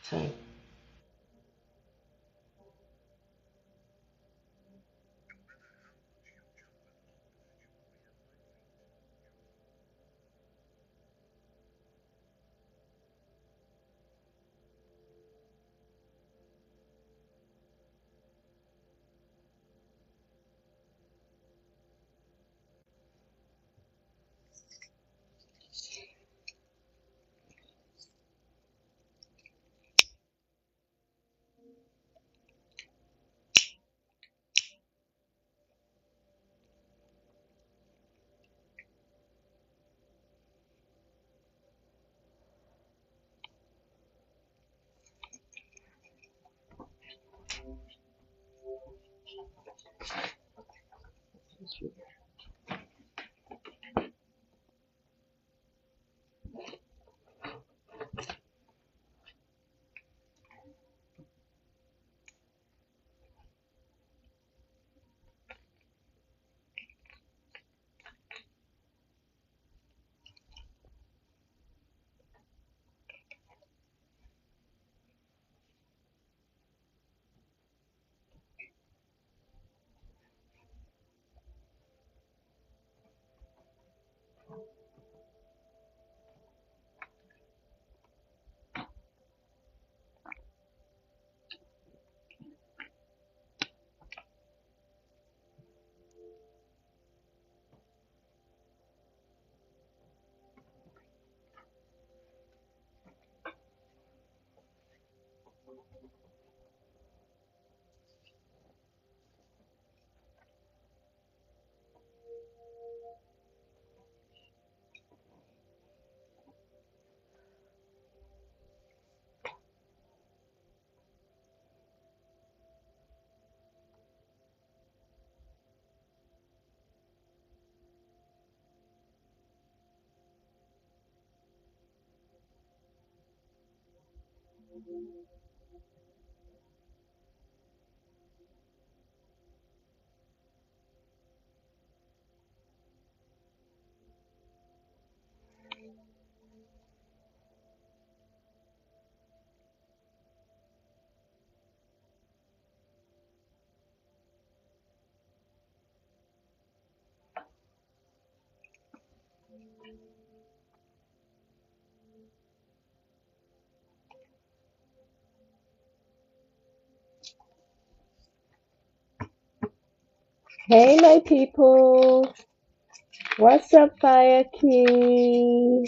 time. Hey, my people. What's up, Fire King?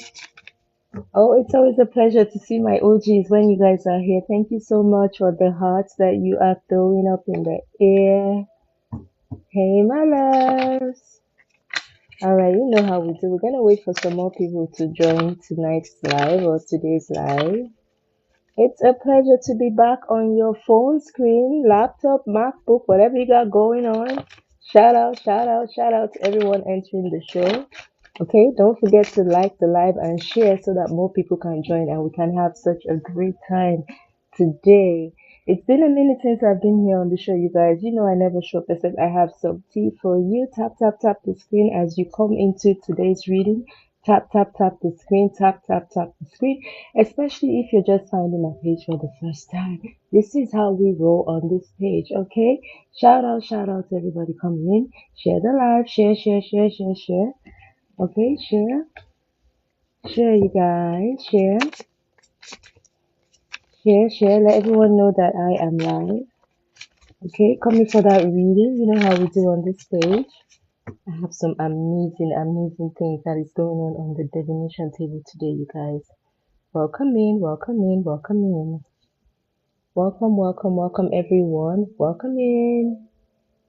Oh, it's always a pleasure to see my OGs when you guys are here. Thank you so much for the hearts that you are throwing up in the air. Hey, my loves. All right, you know how we do. We're going to wait for some more people to join tonight's live or today's live. It's a pleasure to be back on your phone screen, laptop, MacBook, whatever you got going on. Shout out, shout out, shout out to everyone entering the show. Okay, don't forget to like the live and share so that more people can join and we can have such a great time today. It's been a minute since I've been here on the show, you guys. You know I never show up except I have some tea for you. Tap, tap, tap the screen as you come into today's reading. Tap, tap, tap the screen. Tap, tap, tap the screen. Especially if you're just finding my page for the first time. This is how we roll on this page, okay? Shout out to everybody coming in. Share the live. Share, share, share, share, share. Okay, share, share, you guys, share. Let everyone know that I am live. Okay, coming for that reading. You know how we do on this page. I have some amazing things that is going on the divination table today, you guys. Welcome in, welcome in, welcome in. Welcome, welcome, welcome, everyone. Welcome in,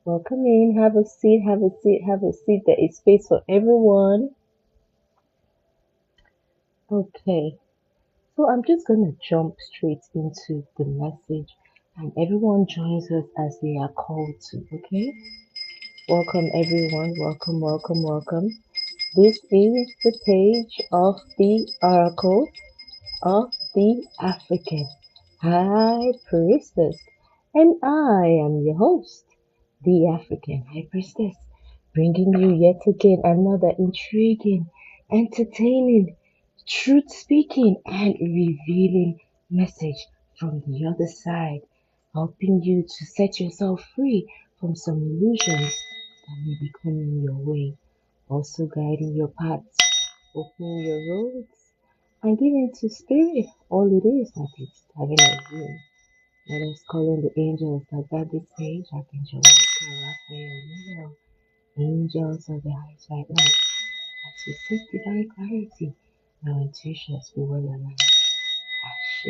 welcome in. Have a seat, have a seat, have a seat. There is space for everyone. Okay. So I'm just going to jump straight into the message and everyone joins us as they are called to, okay? Welcome everyone, welcome, welcome, welcome. This is the page of the Oracle of the African High Priestess. And I am your host, the African High Priestess, bringing you yet again another intriguing, entertaining, truth speaking, and revealing message from the other side, helping you to set yourself free from some illusions that may be coming your way, also guiding your paths, opening your roads, and giving to spirit all it is that it's having a dream. Let us call in the angels that guard this page, Archangel Michael, Raphael, Uriel, angels of the highest right now, as we seek divine clarity, our intuitions be well aligned. Ashe,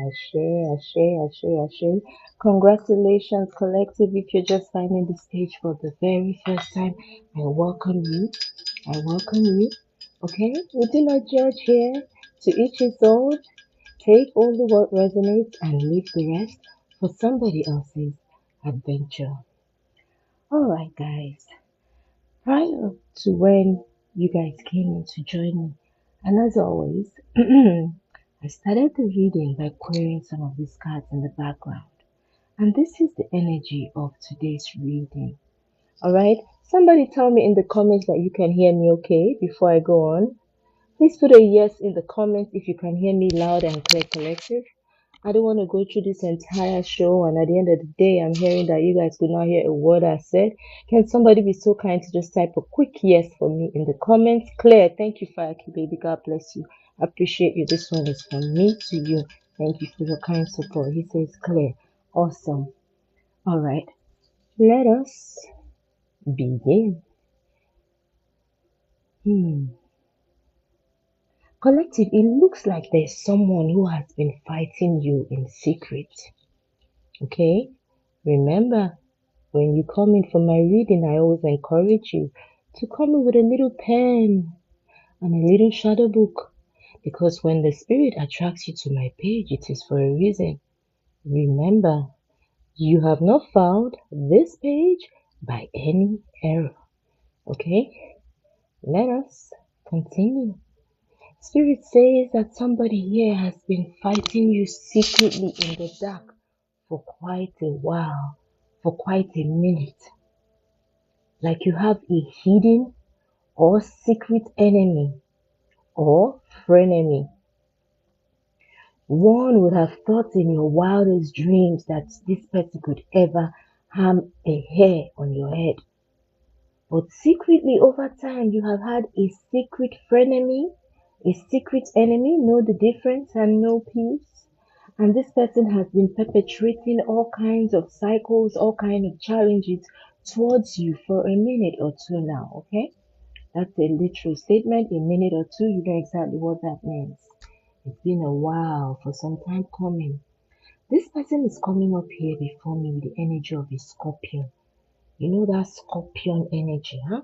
Ashe, Ashe, Ashe, Ashe. Congratulations, collective. If you're just finding this page for the very first time, I welcome you. I welcome you. Okay? We do not judge here. To each his own. Take only what resonates and leave the rest for somebody else's adventure. Alright, guys. Prior to when you guys came in to join me, and as always, I started the reading by querying some of these cards in the background. And this is the energy of today's reading. Alright? Somebody tell me in the comments that you can hear me okay before I go on. Please put a yes in the comments if you can hear me loud and clear, collective. I don't want to go through this entire show and at the end of the day I'm hearing that you guys could not hear a word I said. Can somebody be so kind to just type a quick yes for me in the comments? Claire, thank you, Fireki baby. God bless you. I appreciate you. This one is from me to you. Thank you for your kind support. He says Claire. Awesome. Alright. Let us begin. Collective, it looks like there's someone who has been fighting you in secret. Okay? Remember, when you come in for my reading, I always encourage you to come in with a little pen and a little shadow book. Because when the spirit attracts you to my page, it is for a reason. Remember, you have not found this page by any error. Okay? Let us continue. Spirit says that somebody here has been fighting you secretly in the dark for quite a while, for quite a minute. Like you have a hidden or secret enemy or frenemy. One would have thought in your wildest dreams that this person could ever harm a hair on your head. But secretly over time, you have had a secret frenemy, a secret enemy, know the difference and know peace. And this person has been perpetrating all kinds of cycles, all kinds of challenges towards you for a minute or two now, okay? That's a literal statement. A minute or two, you know exactly what that means. It's been a while, for some time coming. This person is coming up here before me with the energy of a scorpion. You know that scorpion energy, huh?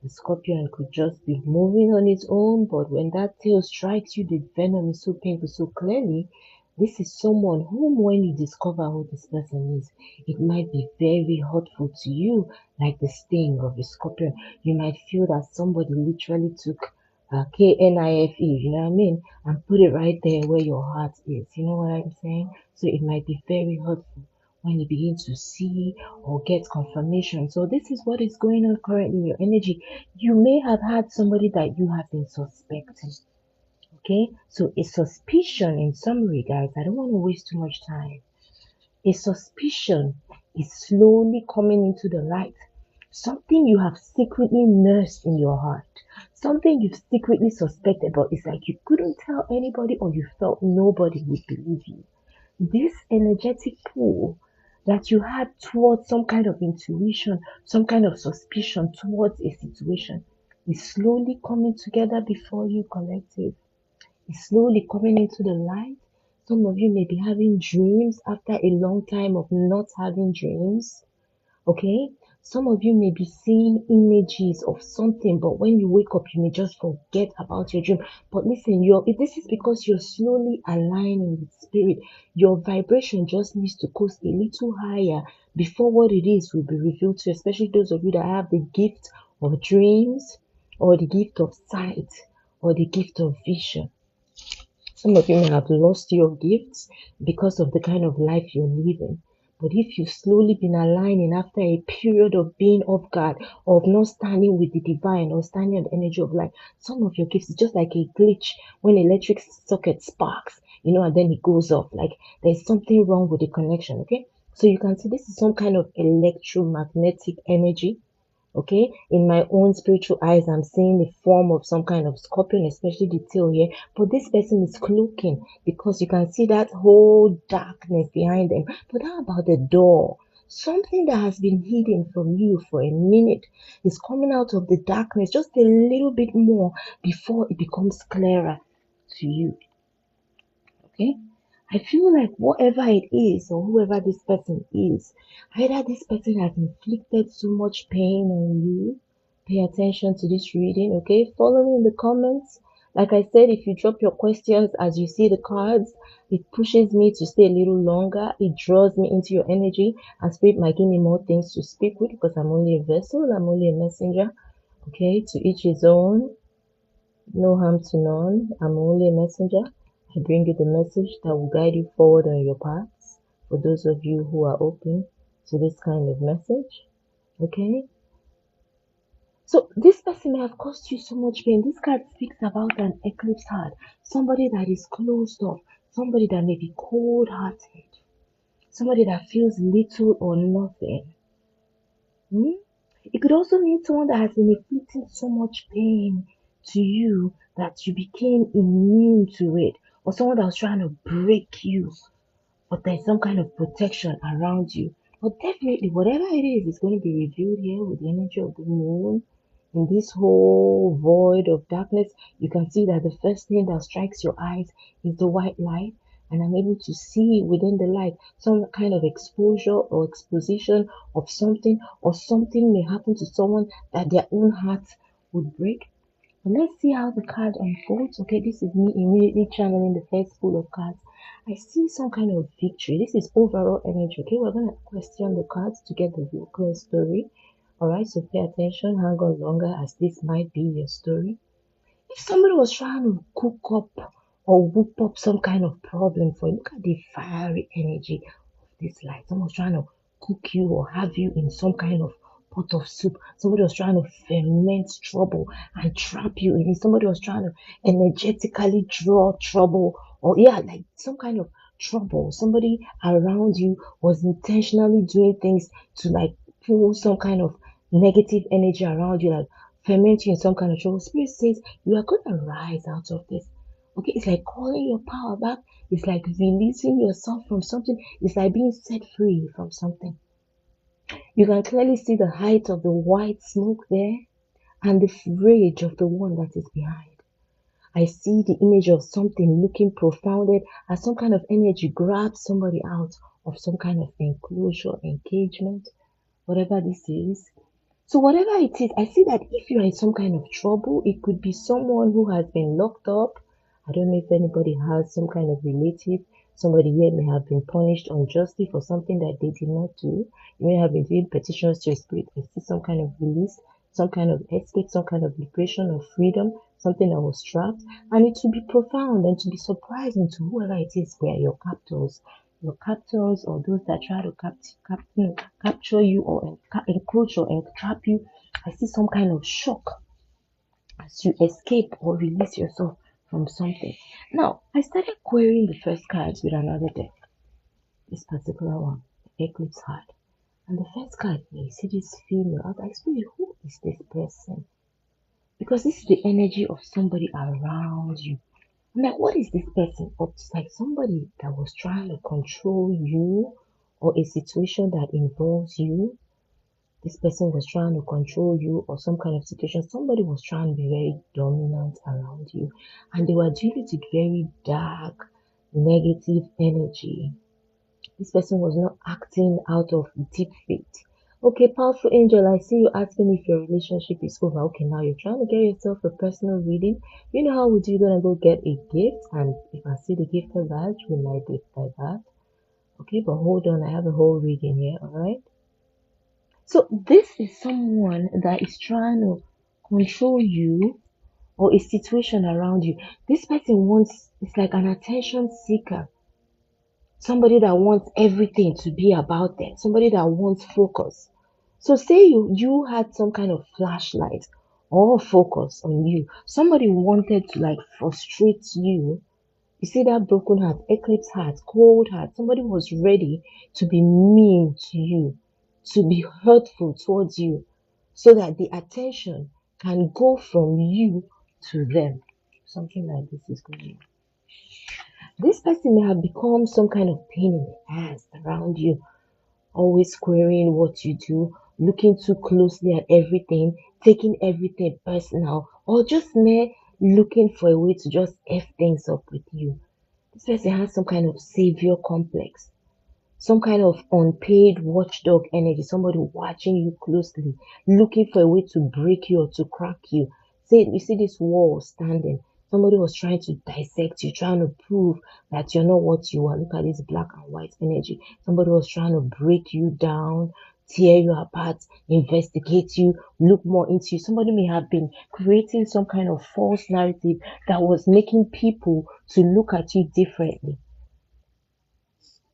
The scorpion could just be moving on its own, but when that tail strikes you, the venom is so painful. So clearly, this is someone whom, when you discover who this person is, it might be very hurtful to you, like the sting of a scorpion. You might feel that somebody literally took KNIFE, you know what I mean, and put it right there where your heart is. You know what I'm saying? So it might be very hurtful when you begin to see or get confirmation. So this is what is going on currently in your energy. You may have had somebody that you have been suspecting. Okay, so a suspicion, in summary, guys, I don't want to waste too much time. A suspicion is slowly coming into the light. Something you have secretly nursed in your heart. Something you've secretly suspected, but it's like you couldn't tell anybody or you felt nobody would believe you. This energetic pull that you had towards some kind of intuition, some kind of suspicion towards a situation is slowly coming together before you, collective. It's slowly coming into the light. Some of you may be having dreams after a long time of not having dreams. Okay? Some of you may be seeing images of something, but when you wake up, you may just forget about your dream. But listen, this is because you're slowly aligning with spirit. Your vibration just needs to coast a little higher before what it is will be revealed to you, especially those of you that have the gift of dreams or the gift of sight or the gift of vision. Some of you may have lost your gifts because of the kind of life you're living. But if you've slowly been aligning after a period of being off guard, of not standing with the divine or standing on the energy of light, some of your gifts is just like a glitch when electric socket sparks. and then it goes off. Like there's something wrong with the connection, okay? So you can see this is some kind of electromagnetic energy. Okay, in my own spiritual eyes, I'm seeing the form of some kind of scorpion, especially the tail here. But this person is cloaking because you can see that whole darkness behind them. But how about the door? Something that has been hidden from you for a minute is coming out of the darkness just a little bit more before it becomes clearer to you. Okay, I feel like whatever it is or whoever this person is, either this person has inflicted so much pain on you. Pay attention to this reading, okay? Follow me in the comments. Like I said, if you drop your questions as you see the cards, it pushes me to stay a little longer. It draws me into your energy, and spirit might give me more things to speak with because I'm only a vessel, I'm only a messenger. Okay, to each his own. No harm to none. I'm only a messenger. I bring you the message that will guide you forward on your paths. For those of you who are open to this kind of message, okay? So this person may have caused you so much pain. This card speaks about an eclipse heart, somebody that is closed off, somebody that may be cold-hearted, somebody that feels little or nothing. It could also mean someone that has been inflicting so much pain to you that you became immune to it, or someone that was trying to break you, but there's some kind of protection around you. But definitely, whatever it is going to be revealed here with the energy of the moon. In this whole void of darkness, you can see that the first thing that strikes your eyes is the white light, and I'm able to see within the light some kind of exposure or exposition of something, or something may happen to someone that their own heart would break. But let's see how the card unfolds. Okay, this is me immediately channeling the first pool of cards. I see some kind of victory. This is overall energy. Okay, we're gonna question the cards to get the real clear story. Alright, so pay attention, hang on longer as this might be your story. If somebody was trying to cook up or whoop up some kind of problem for you, look at the fiery energy of this light. Someone was trying to cook you or have you in some kind of pot of soup. Somebody was trying to ferment trouble and trap you in it. Somebody was trying to energetically draw trouble, or yeah, like some kind of trouble. Somebody around you was intentionally doing things to like pull some kind of negative energy around you, like ferment you in some kind of trouble. Spirit says you are going to rise out of this. Okay, it's like calling your power back. It's like releasing yourself from something. It's like being set free from something. You can clearly see the height of the white smoke there and the rage of the one that is behind. I see the image of something looking profounded as some kind of energy grabs somebody out of some kind of enclosure, engagement, whatever this is. So whatever it is, I see that if you are in some kind of trouble, it could be someone who has been locked up. I don't know if anybody has some kind of relative. Somebody here may have been punished unjustly for something that they did not do. You may have been doing petitions to your spirit. I see some kind of release, some kind of escape, some kind of liberation or freedom, something that was trapped. And it will be profound and to be surprising to whoever it is where your captors or those that try to capture you or encroach or entrap you. I see some kind of shock as you escape or release yourself from something. Now, I started querying the first cards with another deck, this particular one, the Eclipse card. And the first card, you see this female. I was like, "Spirit, who is this person?" Because this is the energy of somebody around you. I'm like, what is this person up to? Like somebody that was trying to control you or a situation that involves you. This person was trying to control you or some kind of situation. Somebody was trying to be very dominant around you. And they were doing it with very dark, negative energy. This person was not acting out of deep faith. Okay, powerful angel, I see you asking if your relationship is over. Okay, now you're trying to get yourself a personal reading. You know how we do? You're gonna go get a gift, and if I see the gift badge, we might do it like that. Okay, but hold on, I have a whole reading here, alright? So this is someone that is trying to control you or a situation around you. This person wants, it's like an attention seeker. Somebody that wants everything to be about them. Somebody that wants focus. So say you had some kind of flashlight or focus on you. Somebody wanted to like frustrate you You see that broken heart, eclipse heart, cold heart. Somebody was ready to be mean to you, to be hurtful towards you, so that the attention can go from you to them. Something like this is going on. This person may have become some kind of pain in the ass around you, always querying what you do, looking too closely at everything, taking everything personal, or just mere looking for a way to just F things up with you. This person has some kind of savior complex, some kind of unpaid watchdog energy, somebody watching you closely, looking for a way to break you or to crack you. Say, you see this wall standing. Somebody was trying to dissect you, trying to prove that you're not what you are. Look at this black and white energy. Somebody was trying to break you down, tear you apart, investigate you, look more into you. Somebody may have been creating some kind of false narrative that was making people to look at you differently.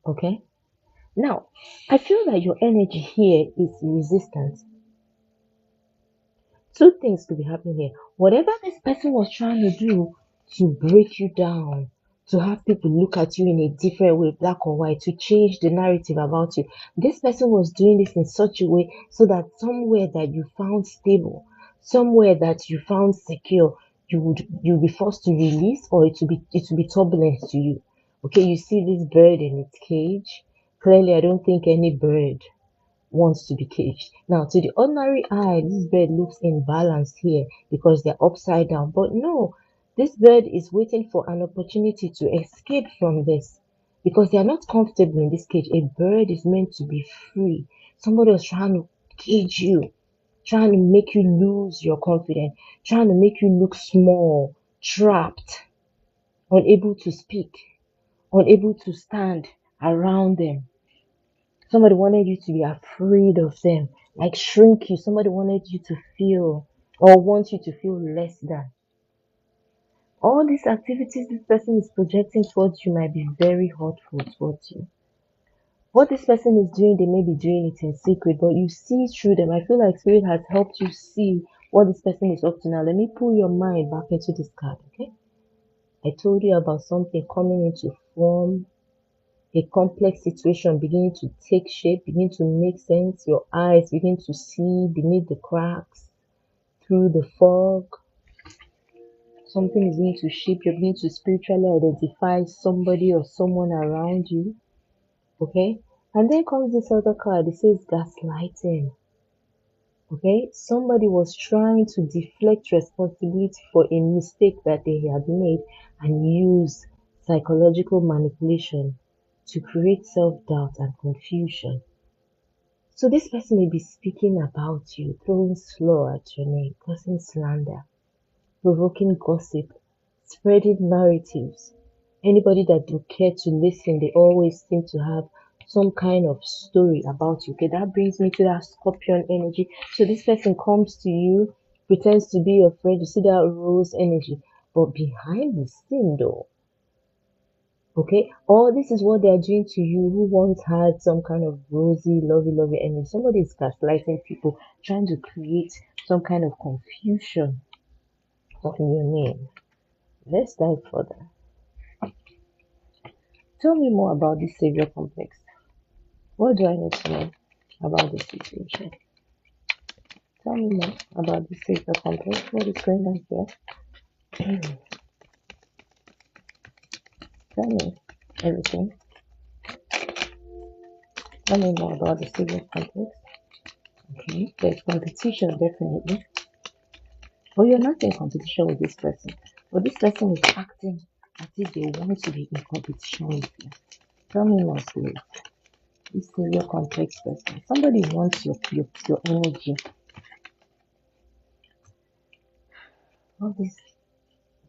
Okay? Now, I feel that your energy here is resistance. Two things could be happening here. Whatever this person was trying to do to break you down, to have people look at you in a different way, black or white, to change the narrative about you, this person was doing this in such a way so that somewhere that you found stable, somewhere that you found secure, you'll be forced to release, or it will be turbulent to you. Okay, you see this bird in its cage. Clearly, I don't think any bird wants to be caged. Now, to the ordinary eye, this bird looks imbalanced here because they're upside down. But no, this bird is waiting for an opportunity to escape from this because they are not comfortable in this cage. A bird is meant to be free. Somebody was trying to cage you, trying to make you lose your confidence, trying to make you look small, trapped, unable to speak, unable to stand around them. Somebody wanted you to be afraid of them, like shrink you. Somebody wanted you to feel or wants you to feel less than. All these activities this person is projecting towards you might be very hurtful towards you. What this person is doing, they may be doing it in secret, but you see through them. I feel like Spirit has helped you see what this person is up to now. Let me pull your mind back into this card, okay? I told you about something coming into form, a complex situation beginning to take shape, begin to make sense. Your eyes begin to see beneath the cracks, through the fog. Something is going to shape. You're beginning to spiritually identify somebody or someone around you. Okay? And then comes this other card. It says gaslighting. Okay? Somebody was trying to deflect responsibility for a mistake that they had made and use psychological manipulation to create self-doubt and confusion. So this person may be speaking about you, throwing slur at your name, causing slander, provoking gossip, spreading narratives. Anybody that do care to listen, they always seem to have some kind of story about you. Okay, that brings me to that scorpion energy. So this person comes to you, pretends to be your friend. You see that rose energy, but behind the scene though, okay, or this is what they are doing to you who once had some kind of rosy, lovey energy. Somebody is gaslighting people, trying to create some kind of confusion on your name. Let's dive further. Tell me more about this savior complex. What do I need to know about this situation? Tell me more about this savior complex. What is going on here? Tell me everything. Tell me more about the savior complex. Okay, there's competition definitely. But you're not in competition with this person. But this person is acting as if they want to be in competition with you. Tell me more, spirit. This savior complex person. Somebody wants your energy. All these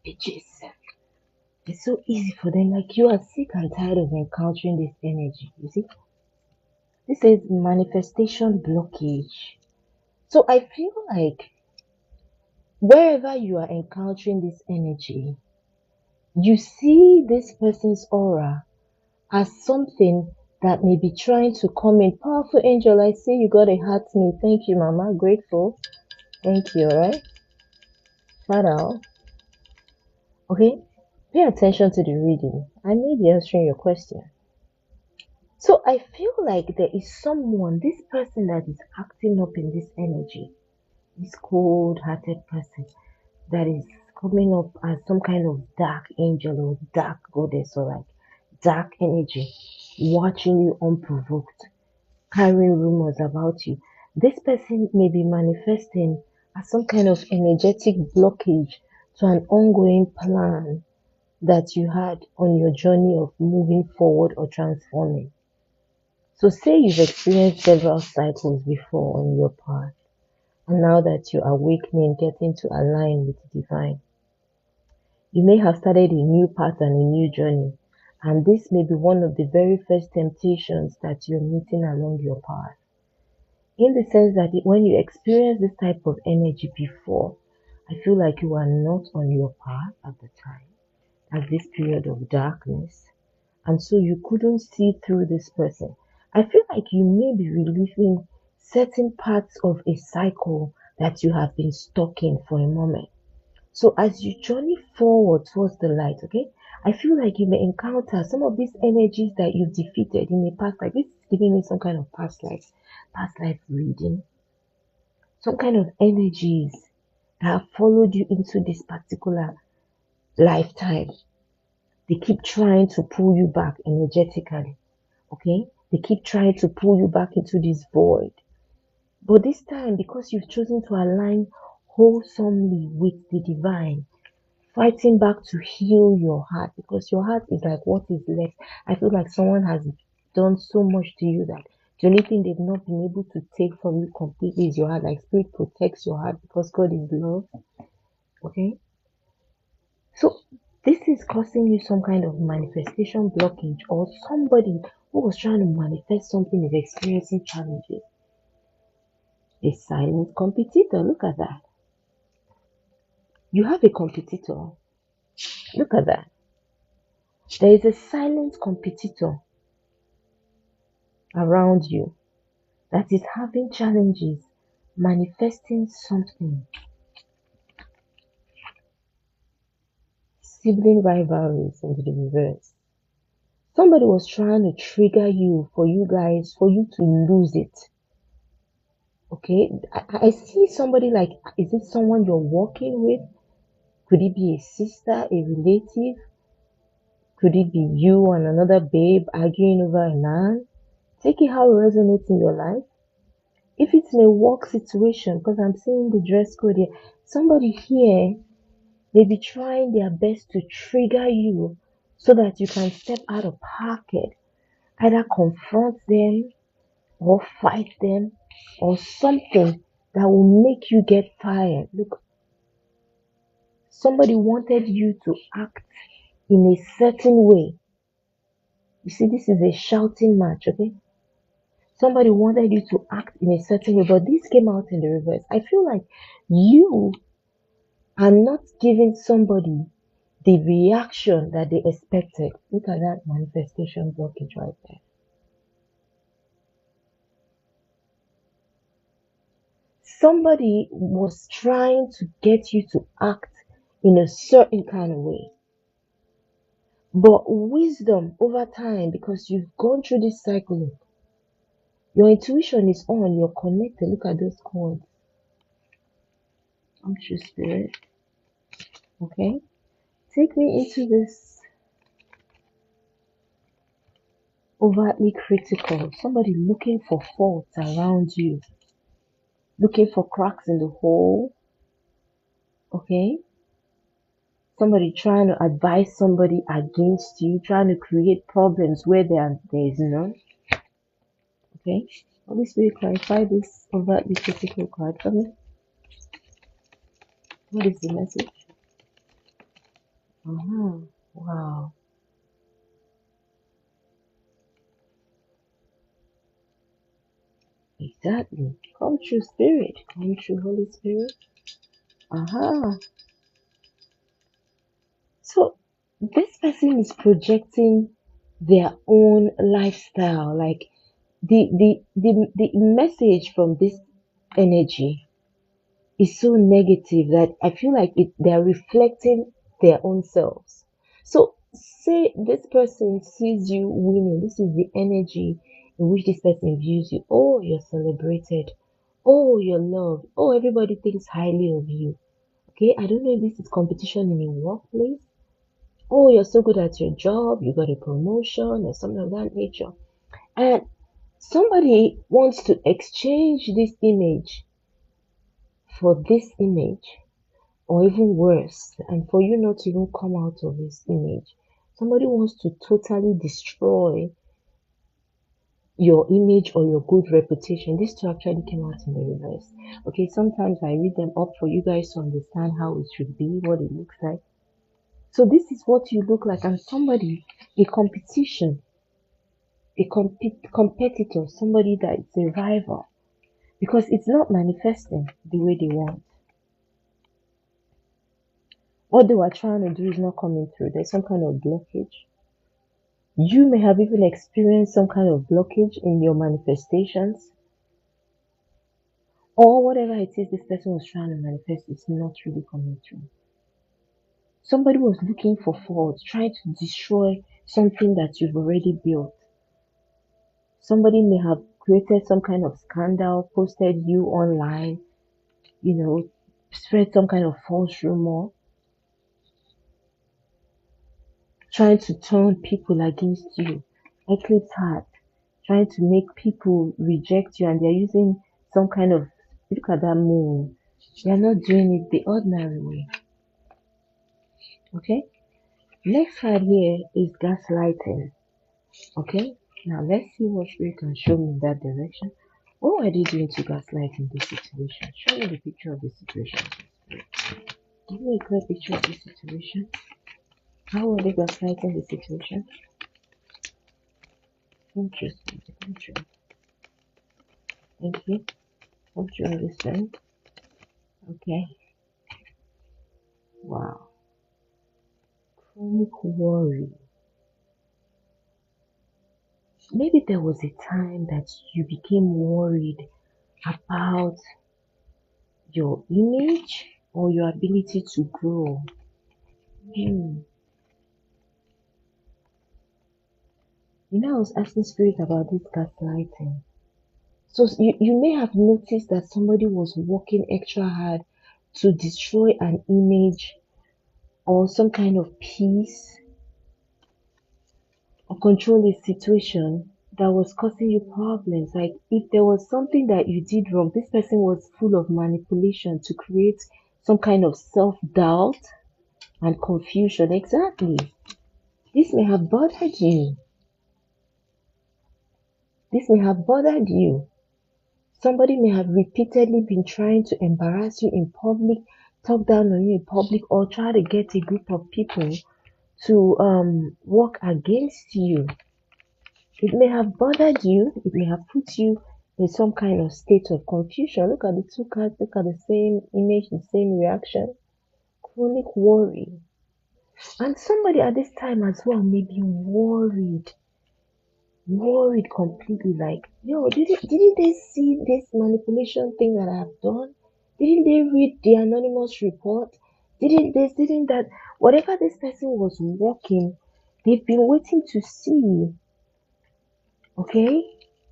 bitches. It's so easy for them. Like you are sick and tired of encountering this energy. You see? This is manifestation blockage. So I feel like wherever you are encountering this energy, you see this person's aura as something that may be trying to come in. Powerful angel, I see you got a heart me. Thank you, Mama. Grateful. Thank you, right? Shout out. Okay. Pay attention to the reading. I may be answering your question. So I feel like there is someone, this person that is acting up in this energy, this cold hearted person that is coming up as some kind of dark angel or dark goddess or like dark energy, watching you unprovoked, carrying rumors about you. This person may be manifesting as some kind of energetic blockage to an ongoing plan that you had on your journey of moving forward or transforming. So, say you've experienced several cycles before on your path, and now that you're awakening, getting to align with the divine, you may have started a new pattern, a new journey, and this may be one of the very first temptations that you're meeting along your path. In the sense that when you experience this type of energy before, I feel like you are not on your path at the time, at this period of darkness, and so you couldn't see through this person. I feel like you may be reliving certain parts of a cycle that you have been stuck in for a moment. So as you journey forward towards the light, okay, I feel like you may encounter some of these energies that you've defeated in the past life. This is giving me some kind of past life reading, some kind of energies that have followed you into this particular lifetime. They keep trying to pull you back energetically. Okay? They keep trying to pull you back into this void. But this time, because you've chosen to align wholesomely with the divine, fighting back to heal your heart, because your heart is like what is left. I feel like someone has done so much to you that the only thing they've not been able to take from you completely is your heart. Like spirit protects your heart because God is love. Okay? So this is causing you some kind of manifestation blockage, or somebody who was trying to manifest something is experiencing challenges. A silent competitor. Look at that. You have a competitor. Look at that. There is a silent competitor around you that is having challenges manifesting something. Sibling rivalries in the reverse. Somebody was trying to trigger you for you guys, for you to lose it. Okay, I see somebody like, is it someone you're working with? Could it be a sister, a relative? Could it be you and another babe arguing over a man? Take it how it resonates in your life. If it's in a work situation, because I'm seeing the dress code here, somebody here may be trying their best to trigger you so that you can step out of pocket, either confront them or fight them or something that will make you get fired. Look, somebody wanted you to act in a certain way. You see, this is a shouting match, okay? Somebody wanted you to act in a certain way, but this came out in the reverse. I feel like you are not giving somebody the reaction that they expected. Look at that manifestation blockage right there. Somebody was trying to get you to act in a certain kind of way. But wisdom over time, because you've gone through this cycle, your intuition is on, you're connected. Look at those cords. Unctuous spirit. Okay? Take me into this overtly critical. Somebody looking for faults around you, looking for cracks in the hole. Okay? Somebody trying to advise somebody against you, trying to create problems where there is none. Okay? Holy Spirit, clarify this overtly critical card for me. What is the message? Wow. Exactly. Come true, Spirit. Come true, Holy Spirit. So this person is projecting their own lifestyle. Like the message from this energy is so negative that I feel like they're reflecting their own selves. So say this person sees you winning. This is the energy in which this person views you. Oh, you're celebrated. Oh, you're loved. Oh, everybody thinks highly of you. Okay, I don't know if this is competition in a workplace. Oh, you're so good at your job, you got a promotion or something of that nature. And somebody wants to exchange this image for this image, or even worse, and for you not to even come out of this image. Somebody wants to totally destroy your image or your good reputation. These two actually came out in the reverse. Okay, sometimes I read them up for you guys to understand how it should be, what it looks like. So this is what you look like, and somebody, a competition, competitor, somebody that is a rival, because it's not manifesting the way they want. What they were trying to do is not coming through. There's some kind of blockage. You may have even experienced some kind of blockage in your manifestations, or whatever it is this person was trying to manifest is not really coming through. Somebody was looking for fault, trying to destroy something that you've already built. Somebody may have created some kind of scandal, posted you online, spread some kind of false rumor, trying to turn people against you. Eclipse heart, trying to make people reject you, and they're using some kind of, look at that moon. They're not doing it the ordinary way. Okay? Next card here is gaslighting. Okay? Now let's see what spirit can show me in that direction. What are they doing to gaslight in this situation? Show me the picture of the situation. Give me a clear picture of the situation. How are they gaslighting the situation? Interesting. Interesting. Thank you. Hope you understand. Okay. Wow. Chronic worry. Maybe there was a time that you became worried about your image or your ability to grow. Hmm. I was asking spirit about this gaslighting. So you may have noticed that somebody was working extra hard to destroy an image or some kind of peace or control a situation that was causing you problems. Like if there was something that you did wrong, this person was full of manipulation to create some kind of self doubt and confusion. Exactly. This may have bothered you. This may have bothered you. Somebody may have repeatedly been trying to embarrass you in public, talk down on you in public, or try to get a group of people to work against you. It may have bothered you, it may have put you in some kind of state of confusion. Look at the two cards, look at the same image, the same reaction. Chronic worry. And somebody at this time as well may be worried completely, like, yo, didn't they see this manipulation thing that I've done? Didn't they read the anonymous report? Didn't that, whatever this person was working, they've been waiting to see, okay?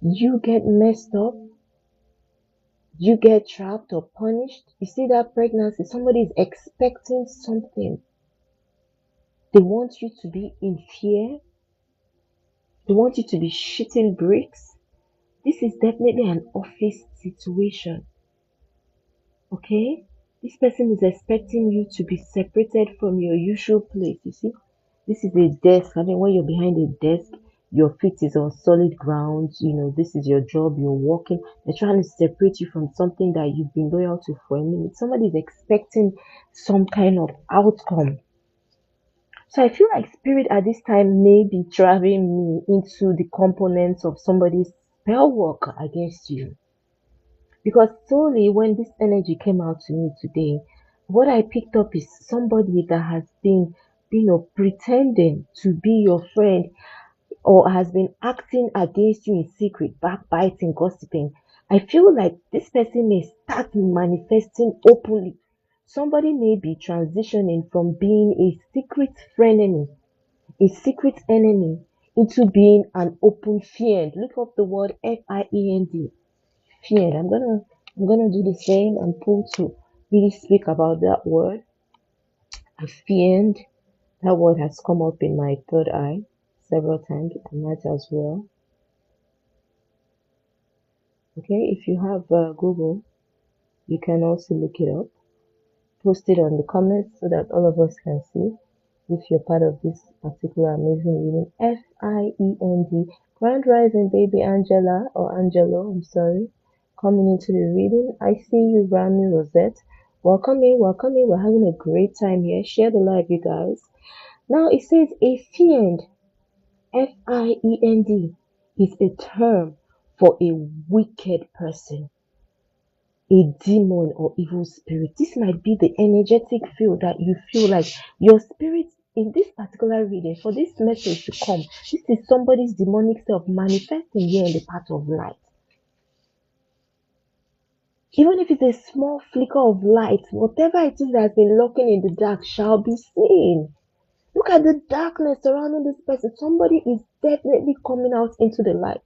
You get messed up, you get trapped or punished. You see that pregnancy, somebody is expecting something. They want you to be in fear, they want you to be shitting bricks. This is definitely an office situation. Okay? This person is expecting you to be separated from your usual place. You see, this is a desk. I mean, when you're behind a desk, your feet is on solid ground. This is your job. You're working. They're trying to separate you from something that you've been loyal to for a minute. Somebody is expecting some kind of outcome. So I feel like spirit at this time may be driving me into the components of somebody's spell work against you. Because solely when this energy came out to me today, what I picked up is somebody that has been, pretending to be your friend or has been acting against you in secret, backbiting, gossiping. I feel like this person may start manifesting openly. Somebody may be transitioning from being a secret frenemy a secret enemy into being an open fiend. Look up the word fiend. Fiend. I'm gonna do the same and pull to really speak about that word. A fiend. That word has come up in my third eye several times. I might as well. Okay, if you have Google, you can also look it up. Post it on the comments so that all of us can see if you're part of this particular amazing reading. Fiend. Grand Rising, baby Angela or Angelo, I'm sorry. Coming into the reading. I see you, Rami Rosette. Welcome in, welcome in. We're having a great time here. Share the live, you guys. Now it says a fiend, fiend, is a term for a wicked person, a demon or evil spirit. This might be the energetic field that you feel like your spirit in this particular reading for this message to come. This is somebody's demonic self manifesting here in the path of light. Even if it's a small flicker of light, whatever it is that has been lurking in the dark shall be seen. Look at the darkness surrounding this person. Somebody is definitely coming out into the light.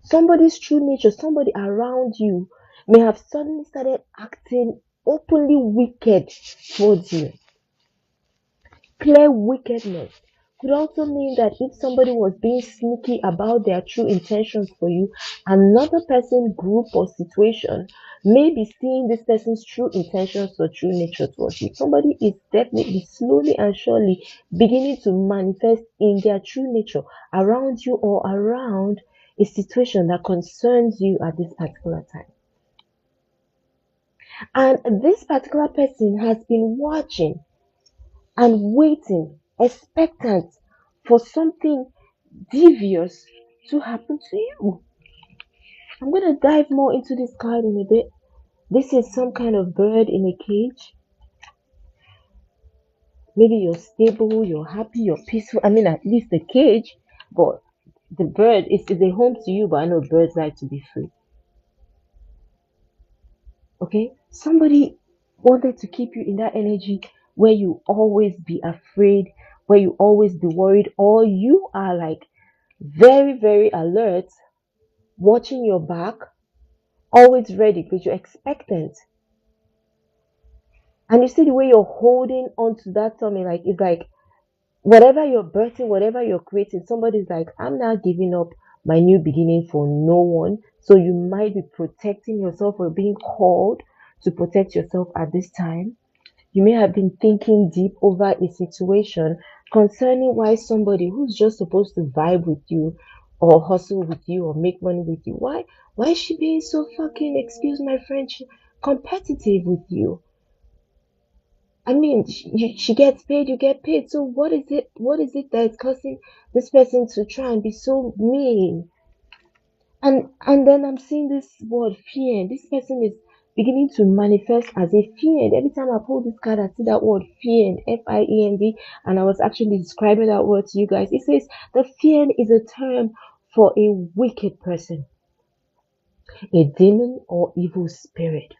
Somebody's true nature, somebody around you may have suddenly started acting openly wicked towards you. Clear wickedness could also mean that if somebody was being sneaky about their true intentions for you, another person, group, or situation may be seeing this person's true intentions or true nature towards you. Somebody is definitely slowly and surely beginning to manifest in their true nature around you or around a situation that concerns you at this particular time. And this particular person has been watching and waiting, expectant for something devious to happen to you. I'm going to dive more into this card in a bit. This is some kind of bird in a cage. Maybe you're stable, you're happy, you're peaceful. I mean, at least the cage, but the bird is a home to you, but I know birds like to be free. Okay? Somebody wanted to keep you in that energy where you always be afraid, where you always be worried, or you are like very, very alert, watching your back, always ready because you're expectant. And you see the way you're holding on to that tummy, like it's like whatever you're birthing, whatever you're creating, somebody's like, I'm not giving up my new beginning for no one. So you might be protecting yourself or being called to protect yourself at this time. You may have been thinking deep over a situation concerning why somebody who's just supposed to vibe with you or hustle with you or make money with you, why is she being so fucking, excuse my French, competitive with you? I mean, she gets paid, you get paid. So what is it? What is it that's causing this person to try and be so mean? And then I'm seeing this word fiend. This person is beginning to manifest as a fiend. Every time I pull this card, I see that word fiend, fiend, and I was actually describing that word to you guys. It says the fiend is a term for a wicked person, a demon or evil spirit.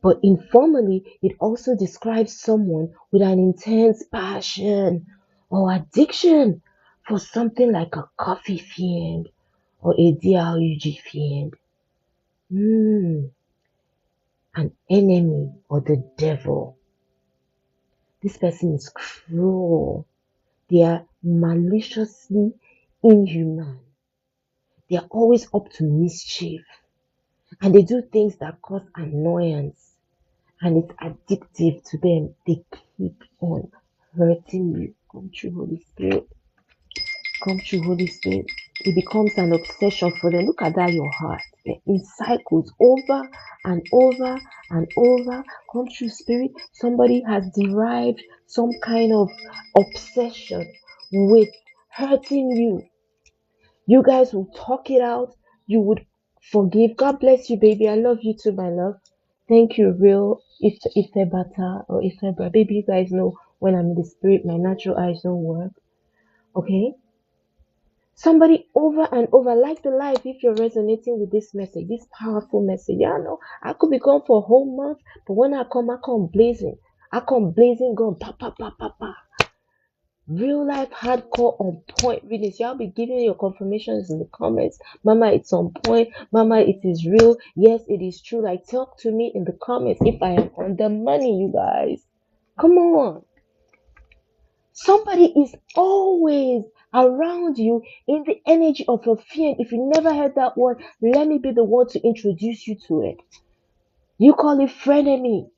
But informally, it also describes someone with an intense passion or addiction for something like a coffee fiend or a DRUG fiend. An enemy or the devil. This person is cruel. They are maliciously inhuman. They are always up to mischief. And they do things that cause annoyance. And it's addictive to them. They keep on hurting you. Come true, Holy Spirit. Come true, Holy Spirit. It becomes an obsession for them. Look at that, your heart. It cycles over and over and over. Come true, Spirit. Somebody has derived some kind of obsession with hurting you. You guys will talk it out. You would forgive. God bless you, baby. I love you too, my love. Thank you, real. If they're better or if they're bra- baby, you guys know when I'm in the spirit, my natural eyes don't work. Okay? Somebody over and over, like the life, if you're resonating with this message, this powerful message. Yeah, I know I could be gone for a whole month, but when I come blazing. I come blazing, going pa pa pa pa pa. Real life, hardcore, on point readings. Y'all be giving your confirmations in the comments. Mama, it's on point. Mama, it is real. Yes, it is true. Like, talk to me in the comments if I am on the money, you guys. Come on. Somebody is always around you in the energy of your fear. If you never heard that word, let me be the one to introduce you to it. You call it frenemy.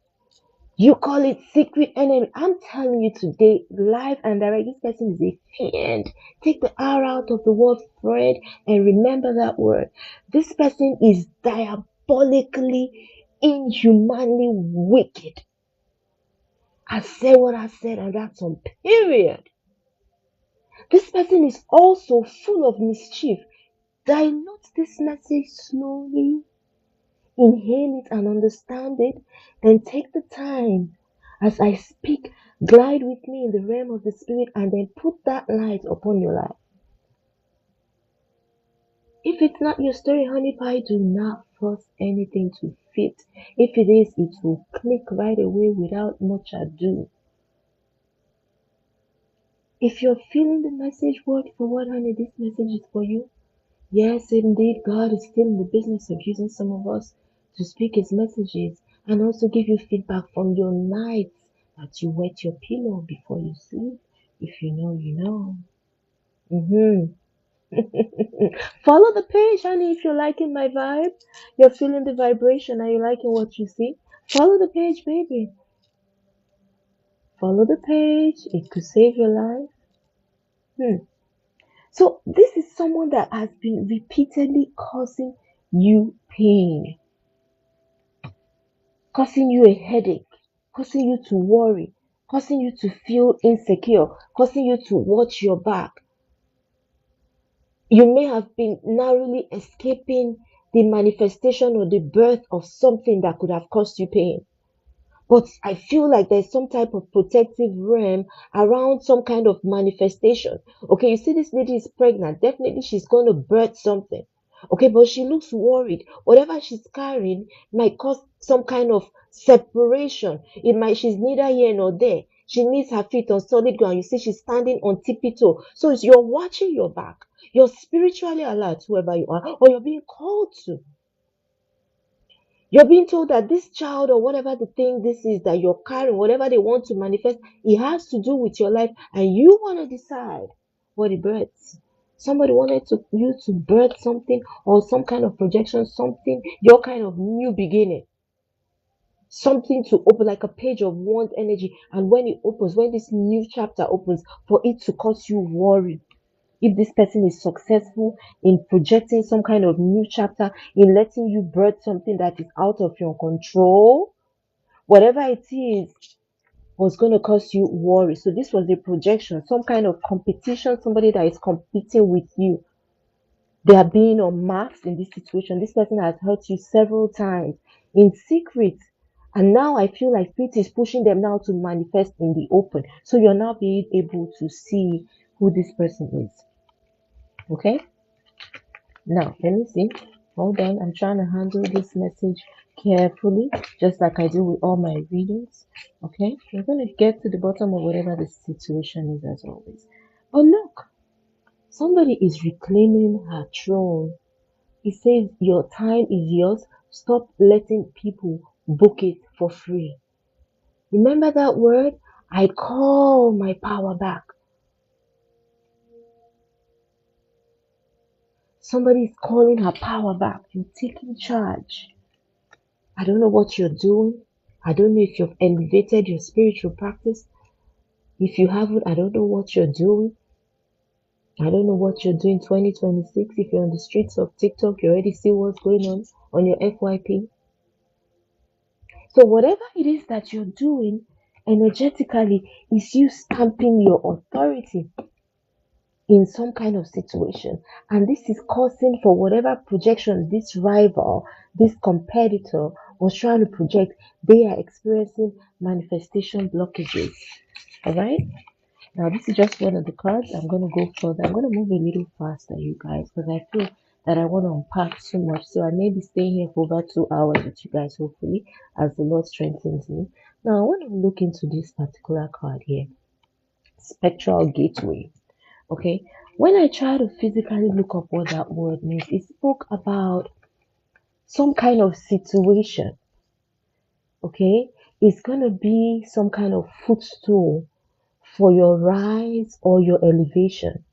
You call it secret enemy. I'm telling you today, live and direct, this person is a fiend. Take the R out of the word friend and remember that word. This person is diabolically, inhumanly wicked. I said what I said, and that's on period. This person is also full of mischief. Dilute this message slowly, inhale it and understand it, then take the time as I speak, glide with me in the realm of the spirit, and then put that light upon your life. If it's not your story, honey pie, do not force anything to fit. If it is, it will click right away without much ado. If you're feeling the message word for word, honey, this message is for you. Yes, indeed, God is still in the business of using some of us to speak His messages and also give you feedback from your nights that you wet your pillow before you sleep. If you know, you know. Follow the page, honey, if you're liking my vibe. You're feeling the vibration and you're liking what you see. Follow the page, baby. Follow the page. It could save your life. So, this is someone that has been repeatedly causing you pain, causing you a headache, causing you to worry, causing you to feel insecure, causing you to watch your back. You may have been narrowly escaping the manifestation or the birth of something that could have caused you pain. But I feel like there's some type of protective realm around some kind of manifestation. Okay, you see, this lady is pregnant. Definitely she's going to birth something. Okay, but she looks worried. Whatever she's carrying might cause some kind of separation. It might, she's neither here nor there. She needs her feet on solid ground. You see, she's standing on tippy toe. So it's, you're watching your back. You're spiritually alert, whoever you are, or you're being called to. You're being told that this child or whatever the thing this is that you're carrying, whatever they want to manifest, it has to do with your life, and you want to decide what it births. Somebody wanted to you to birth something or some kind of projection, something, your kind of new beginning, something to open like a page of one energy. And when it opens, when this new chapter opens, for it to cause you worry, if this person is successful in projecting some kind of new chapter, in letting you birth something that is out of your control, whatever it is, was going to cause you worry. So this was a projection, some kind of competition, somebody that is competing with you. They are being unmasked in this situation. This person has hurt you several times in secret. And now I feel like spirit is pushing them now to manifest in the open. So you're now being able to see who this person is. Okay? Now, let me see. Hold on. I'm trying to handle this message carefully, just like I do with all my readings. Okay? We're going to get to the bottom of whatever the situation is, as always. But look, somebody is reclaiming her throne. It says, your time is yours. Stop letting people book it for free. Remember that word? I call my power back. Somebody is calling her power back. You're taking charge. I don't know what you're doing. I don't know if you've elevated your spiritual practice. If you haven't, I don't know what you're doing. I don't know what you're doing 2026. If you're on the streets of TikTok, you already see what's going on your FYP. So whatever it is that you're doing energetically is you stamping your authority in some kind of situation. And this is causing for whatever projection this rival, this competitor was trying to project, they are experiencing manifestation blockages. All right. Now, this is just one of the cards. I'm going to go further. I'm going to move a little faster, you guys, because I feel that I want to unpack so much. So I may be staying here for over 2 hours with you guys, hopefully, as the Lord strengthens me. Now, I want to look into this particular card here. spectral gateway. Okay, when I try to physically look up what that word means, it spoke about some kind of situation. Okay, it's gonna be some kind of footstool for your rise or your elevation.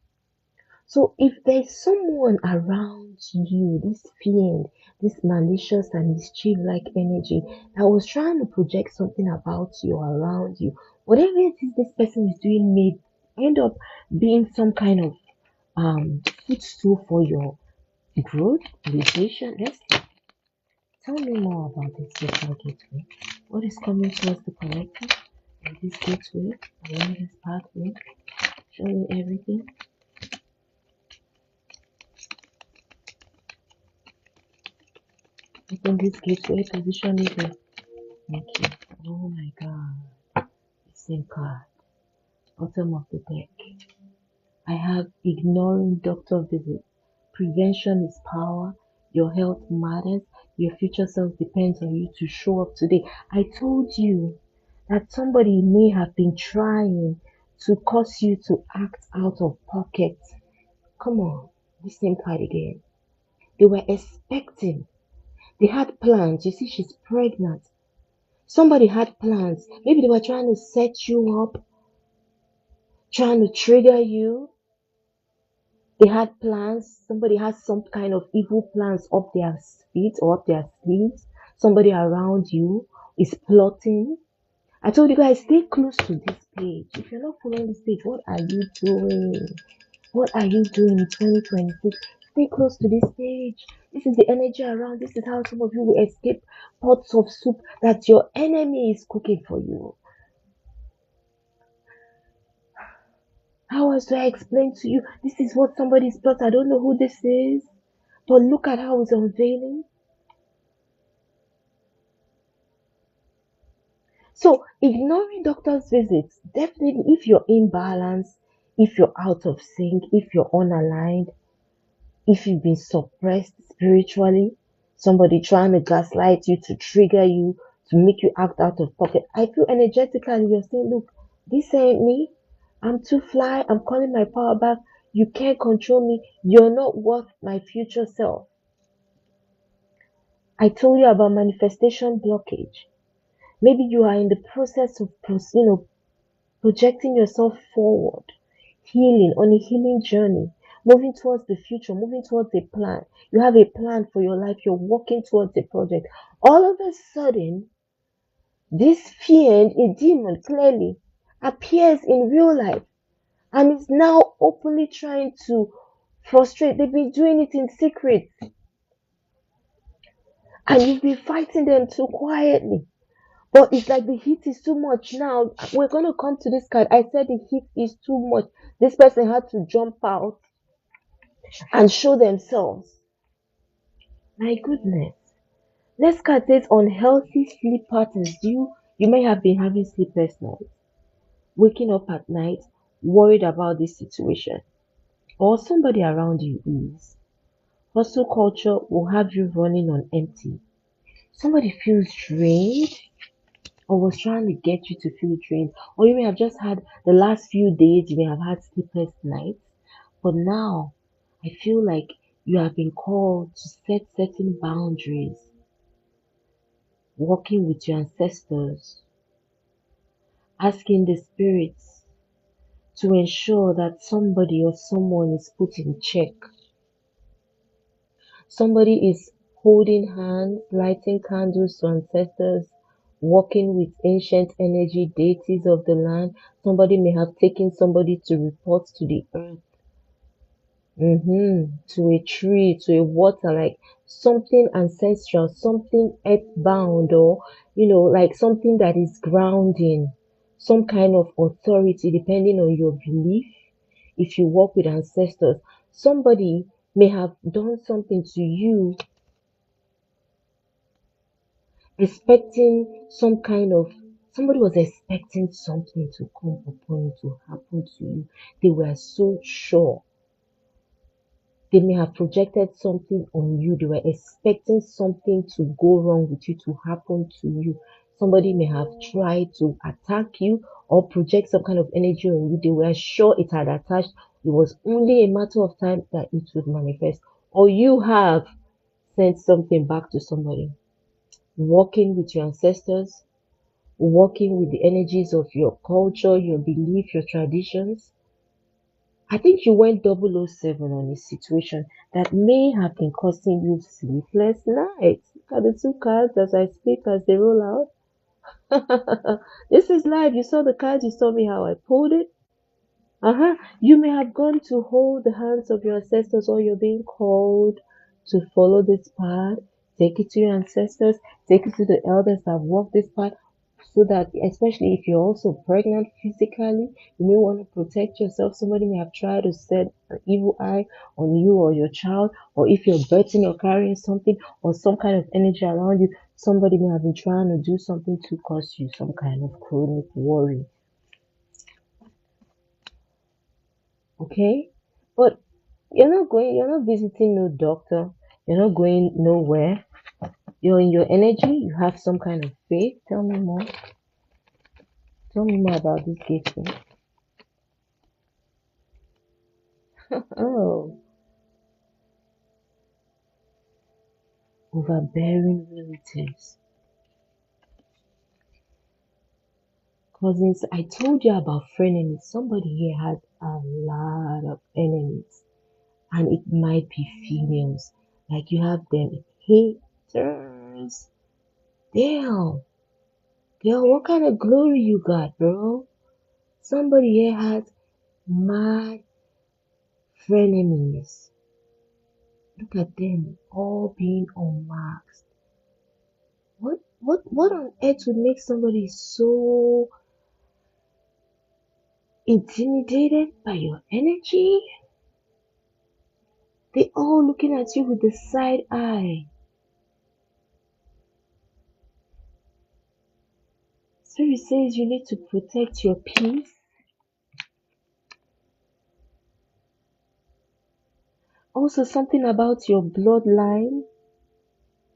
So if there's someone around you, this fiend, this malicious and mischief-like energy that was trying to project something about you or around you, whatever it is this person is doing may end up being some kind of footstool for your growth, elevation. Let's tell me more about this social gateway. What is coming towards the collective in this gateway, along this pathway? Show me everything. I think this gateway position is a okay. Oh my god. Same card. Bottom of the deck. I have ignoring doctor visit. Prevention is power. Your health matters. Your future self depends on you to show up today. I told you that somebody may have been trying to cause you to act out of pocket. Come on, the same card again. They were expecting. They had plans. You see, she's pregnant. Somebody had plans. Maybe they were trying to set you up, trying to trigger you. They had plans. Somebody has some kind of evil plans up their feet or up their sleeves. Somebody around you is plotting. I told you guys, stay close to this page. If you're not following this page, what are you doing? What are you doing in 2026? Stay close to this page. This is the energy around. This is how some of you will escape pots of soup that your enemy is cooking for you. How else do I explain to you? This is what somebody's plot. I don't know who this is, but look at how it's unveiling. So, ignoring doctor's visits, definitely if you're imbalanced, if you're out of sync, if you're unaligned, if you've been suppressed spiritually, somebody trying to gaslight you to trigger you, to make you act out of pocket. I feel energetically you're saying, look, this ain't me. I'm too fly. I'm calling my power back. You can't control me. You're not worth my future self. I told you about manifestation blockage. Maybe you are in the process of, projecting yourself forward, healing on a healing journey, moving towards the future, moving towards a plan. You have a plan for your life, you're working towards a project. All of a sudden, this fiend, a demon, clearly appears in real life and is now openly trying to frustrate. They've been doing it in secret, and you've been fighting them too quietly. But it's like the heat is too much now. We're going to come to this card. I said the heat is too much. This person had to jump out and show themselves. My goodness. Next card says unhealthy sleep patterns. You may have been having sleepless nights, waking up at night, worried about this situation, or somebody around you is. Hustle culture will have you running on empty. Somebody feels drained or was trying to get you to feel drained, or you may have just had the last few days, you may have had sleepless nights, but now I feel like you have been called to set certain boundaries, working with your ancestors, asking the spirits to ensure that somebody or someone is put in check. Somebody is holding hands, lighting candles to ancestors, working with ancient energy deities of the land. Somebody may have taken somebody to report to the earth, to a tree, to a water, like something ancestral, something earthbound, or like something that is grounding, some kind of authority, depending on your belief. If you work with ancestors, somebody may have done something to you expecting some kind of somebody was expecting something to come upon you, to happen to you. They were so sure. They may have projected something on you. They were expecting something to go wrong with you, to happen to you. Somebody may have tried to attack you or project some kind of energy on you. They were sure it had attached. It was only a matter of time that it would manifest. Or you have sent something back to somebody. Working with your ancestors, working with the energies of your culture, your belief, your traditions. I think you went 007 on a situation that may have been causing you sleepless nights. Look at the two cards as I speak, as they roll out. This is live. You saw the cards, you saw me how I pulled it. You may have gone to hold the hands of your ancestors, or you're being called to follow this path. Take it to your ancestors, take it to the elders that walk this path, so that, especially if you're also pregnant physically, you may want to protect yourself. Somebody may have tried to set an evil eye on you or your child, or if you're birthing or carrying something or some kind of energy around you, somebody may have been trying to do something to cause you some kind of chronic worry. Okay? But you're not visiting no doctor, you're not going nowhere. You're in your energy, you have some kind of faith. Tell me more. Tell me more about this gateway. Oh, overbearing relatives. Cousins, I told you about frenemies. Somebody here has a lot of enemies, and it might be females. Like you have them haters. Damn, girl, what kind of glory you got, bro? Somebody here has mad frenemies. Look at them all being unmasked. What on earth would make somebody so intimidated by your energy? They all looking at you with the side eye. Spirit says you need to protect your peace. Also, something about your bloodline.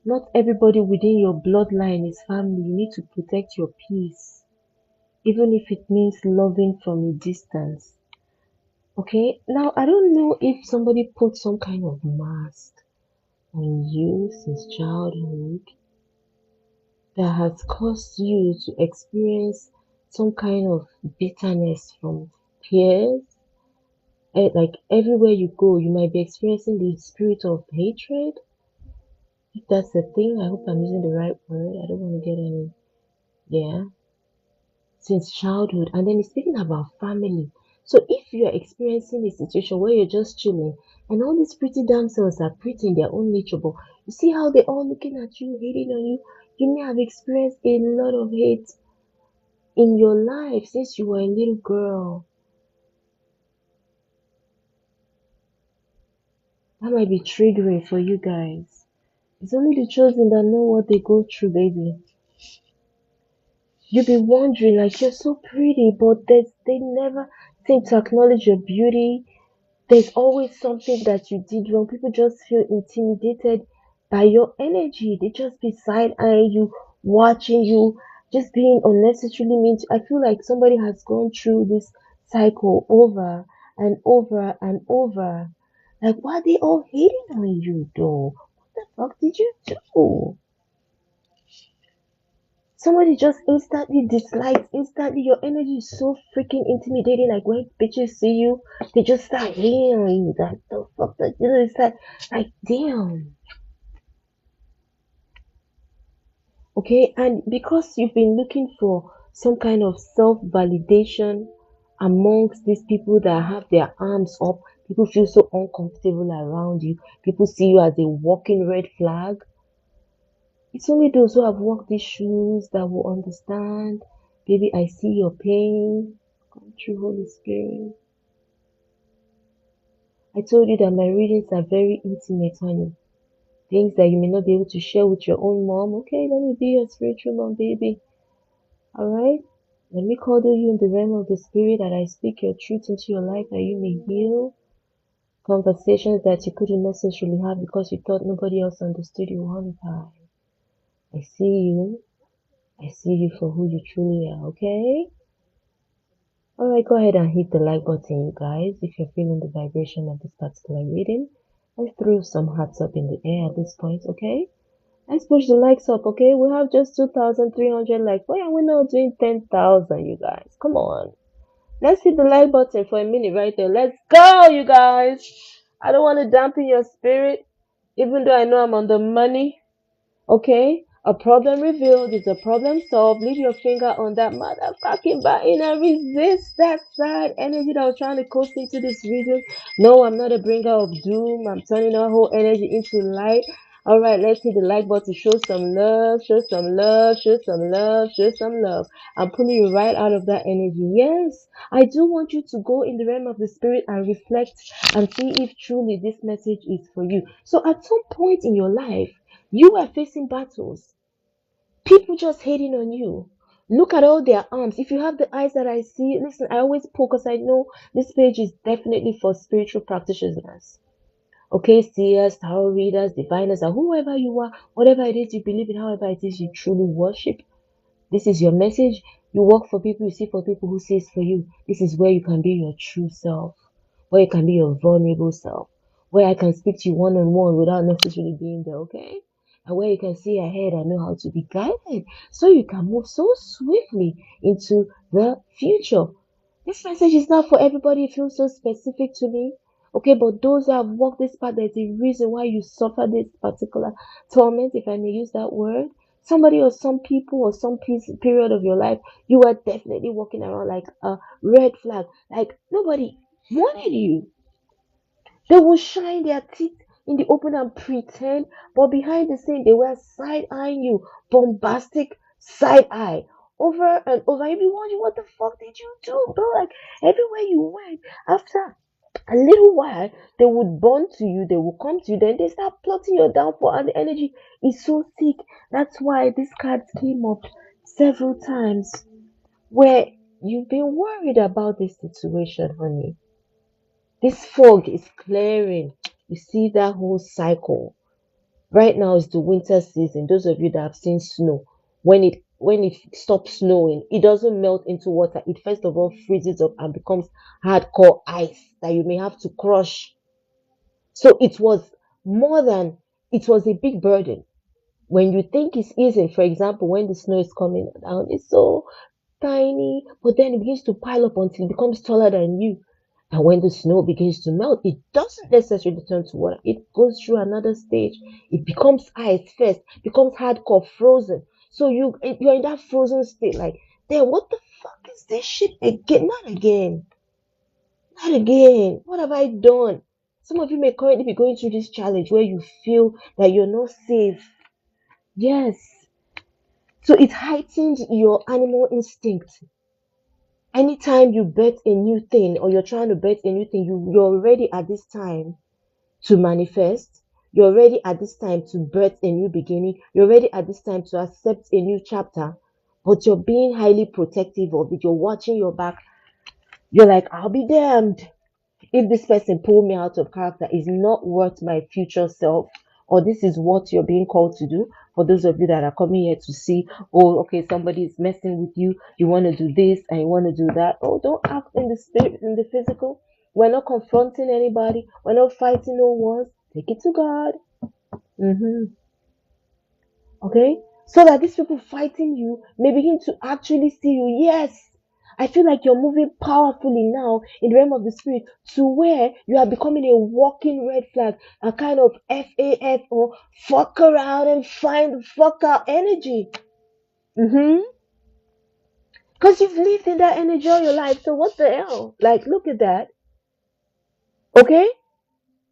Not everybody within your bloodline is family. You need to protect your peace, even if it means loving from a distance. Okay, now I don't know if somebody put some kind of mask on you since childhood that has caused you to experience some kind of bitterness from peers. Like everywhere you go, you might be experiencing the spirit of hatred. If that's the thing, I hope I'm using the right word. I don't want to get any, yeah, since childhood. And then it's speaking about family. So if you're experiencing a situation where you're just chilling and all these pretty damsels are pretty in their own nature, but you see how they're all looking at you, hating on you, you may have experienced a lot of hate in your life since you were a little girl. That might be triggering for you guys. It's only the chosen that know what they go through, baby. You'll be wondering, like, you're so pretty, but they never seem to acknowledge your beauty. There's always something that you did wrong. People just feel intimidated by your energy. They just be side eyeing you, watching you, just being unnecessarily mean. I feel like somebody has gone through this cycle over and over and over. Like, why are they all hating on you, though? What the fuck did you do? Somebody just instantly dislikes, instantly your energy is so freaking intimidating. Like when bitches see you, they just start hating on you. That the fuck that it's like damn. Okay, and because you've been looking for some kind of self-validation amongst these people that have their arms up, people feel so uncomfortable around you. People see you as a walking red flag. It's only those who have walked these shoes that will understand. Baby, I see your pain. Come through, Holy Spirit. I told you that my readings are very intimate, honey. Things that you may not be able to share with your own mom. Okay, let me be your spiritual mom, baby. Alright? Let me cuddle you in the realm of the spirit that I speak your truth into your life that you may heal. Conversations that you couldn't necessarily have because you thought nobody else understood you, honey pie. I see you. I see you for who you truly are, okay? Alright, go ahead and hit the like button, you guys, if you're feeling the vibration of this particular reading. Let's throw some hearts up in the air at this point, okay? Let's push the likes up, okay? We have just 2,300 likes. Why are we not doing 10,000, you guys? Come on. Let's hit the like button for a minute right there. Let's go, you guys. I don't want to dampen your spirit, even though I know I'm on the money. Okay? A problem revealed is a problem solved. Leave your finger on that motherfucking button and resist that side energy that was trying to coast into this region. No, I'm not a bringer of doom. I'm turning our whole energy into light. All right, let's hit the like button. Show some love, show some love, show some love, show some love. I'm pulling you right out of that energy. Yes, I do want you to go in the realm of the spirit and reflect and see if truly this message is for you. So at some point in your life, you are facing battles. People just hating on you. Look at all their arms. If you have the eyes that I see, listen, I always pull because I know this page is definitely for spiritual practitioners. Okay, seers, tarot readers, diviners, or whoever you are, whatever it is you believe in, however it is you truly worship. This is your message. You work for people, you see for people who sees for you. This is where you can be your true self, where you can be your vulnerable self, where I can speak to you one on one without necessarily being there, okay? And where you can see ahead and know how to be guided so you can move so swiftly into the future. This message is not for everybody. It feels so specific to me. Okay, but those that have walked this path, there's a reason why you suffer this particular torment, if I may use that word. Somebody or some people or some period of your life, you are definitely walking around like a red flag. Like nobody wanted you. They will shine their teeth in the open and pretend, but behind the scene, they were side eyeing you, bombastic side eye. Over and over, you be wondering what the fuck did you do, bro? Like everywhere you went, after a little while, they would bond to you, they will come to you, then they start plotting your downfall, and the energy is so thick. That's why this card came up several times where you've been worried about this situation, honey. This fog is clearing. You see that whole cycle. Right now is the winter season. Those of you that have seen snow, when it stops snowing, it doesn't melt into water. It first of all freezes up and becomes hardcore ice that you may have to crush. So it was more than it was a big burden. When you think it's easy, for example, when the snow is coming down, it's so tiny, but then it begins to pile up until it becomes taller than you. And when the snow begins to melt, it doesn't necessarily turn to water. It goes through another stage. It becomes ice first, becomes hardcore frozen. So you're in that frozen state, like, then what the fuck is this shit again? Not again. Not again. What have I done? Some of you may currently be going through this challenge where you feel that you're not safe. Yes. So it heightens your animal instinct. Anytime you bet a new thing or you're trying to bet a new thing, you're ready at this time to manifest. You're ready at this time to birth a new beginning. You're ready at this time to accept a new chapter. But you're being highly protective of it. You're watching your back. You're like, I'll be damned if this person pulled me out of character is not worth my future self, or this is what you're being called to do. For those of you that are coming here to see, oh, okay, somebody is messing with you, you want to do this and you want to do that. Oh, don't act in the spirit, in the physical. We're not confronting anybody, we're not fighting no wars. Take it to God. Okay, so that these people fighting you may begin to actually see you. Yes, I feel like you're moving powerfully now in the realm of the spirit to where you are becoming a walking red flag, a kind of FAF or fuck around and find the fuck out energy. Because you've lived in that energy all your life. So what the hell? Like, look at that. Okay,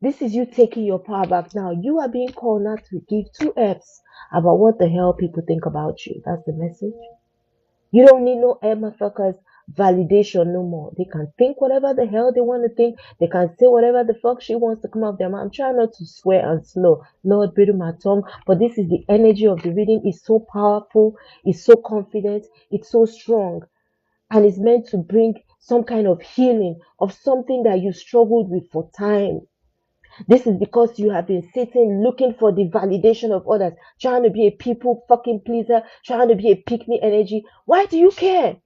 this is you taking your power back now. You are being called not to give two F's about what the hell people think about you. That's the message. You don't need no motherfuckers validation no more. They can think whatever the hell they want to think. They can say whatever the fuck she wants to come off their mouth. I'm trying not to swear and slow. Lord, bridle my tongue. But this is the energy of the reading. It's so powerful. It's so confident. It's so strong. And it's meant to bring some kind of healing of something that you struggled with for time. This is because you have been sitting looking for the validation of others, trying to be a people fucking pleaser, trying to be a pick me energy. Why do you care?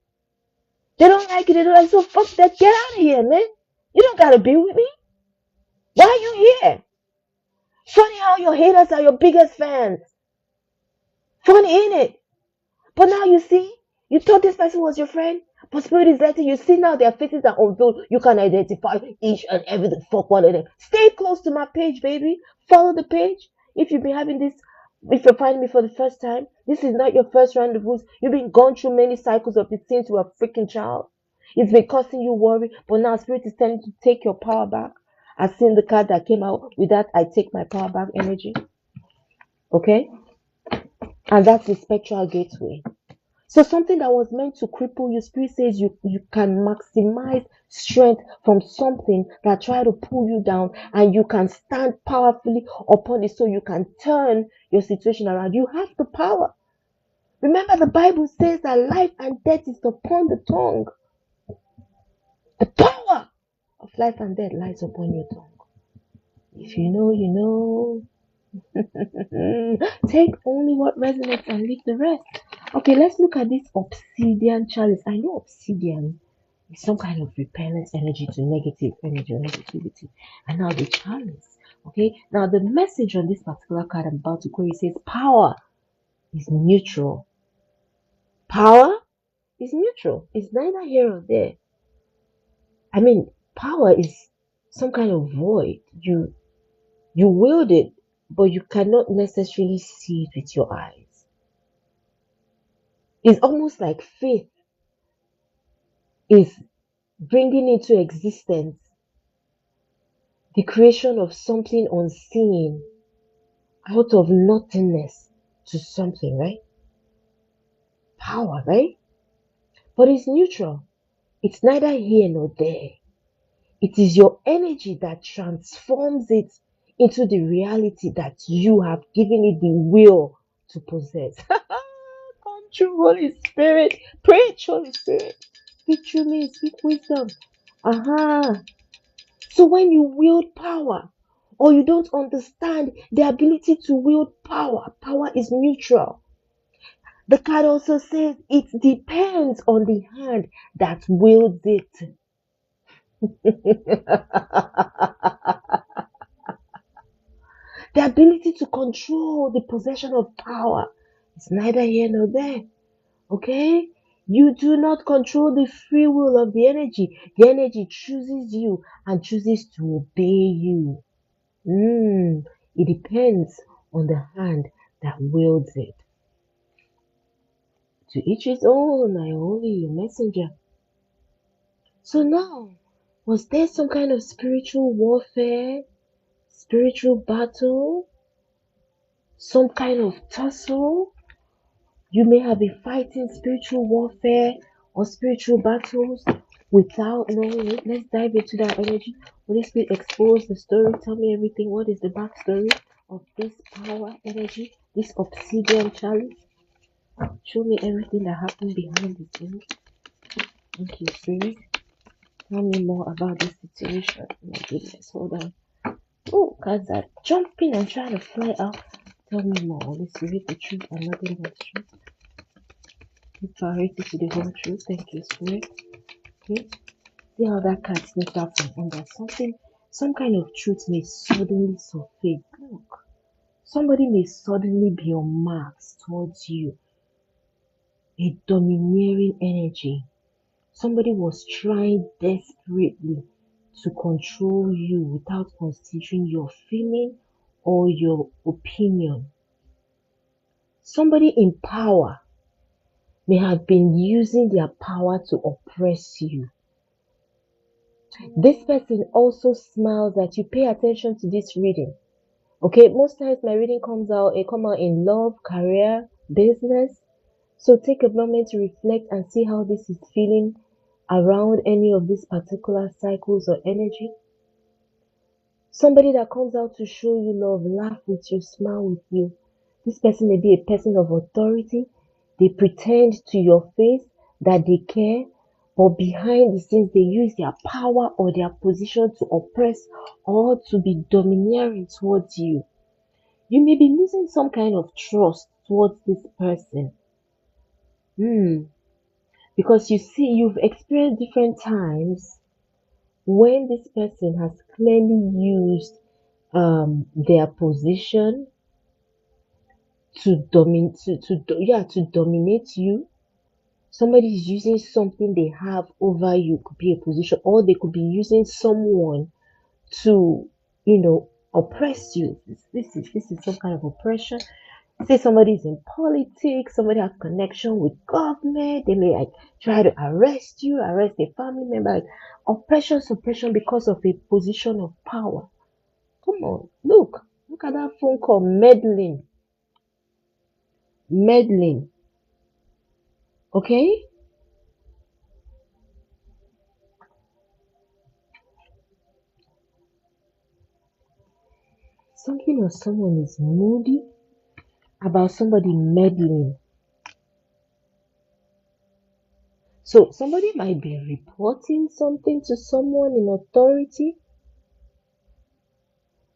They don't like it, they don't like it, so fuck that. Get out of here, man. You don't gotta be with me. Why are you here? Funny how your haters are your biggest fans. Funny, ain't it? But now you see, you thought this person was your friend, but spirit is letting you see now their faces are unveiled. You can identify each and every the fuck one of them. Stay close to my page, baby. Follow the page. If you've been having this, if you're finding me for the first time, this is not your first rendezvous. You've been gone through many cycles of it since you were a freaking child. It's been causing you worry, but now spirit is telling you to take your power back. I've seen the card that came out with that I take my power back energy. Okay? And that's the spectral gateway. So something that was meant to cripple you, spirit says you can maximize strength from something that try to pull you down, and you can stand powerfully upon it so you can turn your situation around. You have the power. Remember, the Bible says that life and death is upon the tongue. The power of life and death lies upon your tongue. If you know, you know. Take only what resonates and leave the rest. Okay, let's look at this obsidian chalice. I know obsidian is some kind of repellent energy to negative energy or negativity. And now the chalice. Okay, now the message on this particular card I'm about to query says power is neutral. Power is neutral. It's neither here or there. I mean, power is some kind of void. You wield it, but you cannot necessarily see it with your eyes. It's almost like faith is bringing into existence the creation of something unseen out of nothingness to something, right? Power, right? But it's neutral. It's neither here nor there. It is your energy that transforms it into the reality that you have given it the will to possess. Come true, Holy Spirit. Preach, Holy Spirit. Speak through me. Speak wisdom. So when you wield power, or you don't understand the ability to wield power, power is neutral. The card also says it depends on the hand that wields it. The ability to control the possession of power is neither here nor there. Okay? You do not control the free will of the energy. The energy chooses you and chooses to obey you. It depends on the hand that wields it. To each his own, I only your messenger. So now, was there some kind of spiritual warfare, spiritual battle, some kind of tussle? You may have been fighting spiritual warfare or spiritual battles without knowing it. Let's dive into that energy. Holy Spirit, expose the story. Tell me everything. What is the backstory of this power energy, this obsidian chalice? Show me everything that happened behind the scenes. Thank you, Spirit. Tell me more about this situation. My goodness, hold on. Oh, cards are jumping and trying to fly out. Tell me more. Holy Spirit, the truth and nothing but the truth. Give priority to the whole truth. Thank you, Spirit. Okay. See how that card sneaked out from under. Some kind of truth may suddenly surface. Look, somebody may suddenly be on marks towards you. A domineering energy. Somebody was trying desperately to control you without considering your feeling or your opinion. Somebody in power may have been using their power to oppress you. This person also smiles at you. Pay attention to this reading. Okay, most times my reading come out in love, career, business. So take a moment to reflect and see how this is feeling around any of these particular cycles or energy. Somebody that comes out to show you love, laugh with you, smile with you. This person may be a person of authority. They pretend to your face that they care, but behind the scenes, they use their power or their position to oppress or to be domineering towards you. You may be losing some kind of trust towards this person. Hmm. Because you see, you've experienced different times when this person has clearly used their position to dominate you. Somebody is using something they have over you, could be a position, or they could be using someone to, oppress you. This is some kind of oppression. Say somebody is in politics, somebody has connection with government, they may like try to arrest you, arrest a family member. Like, oppression, suppression because of a position of power. Come on, look at that phone call, meddling. Okay, something or someone is moody about somebody meddling. So somebody might be reporting something to someone in authority,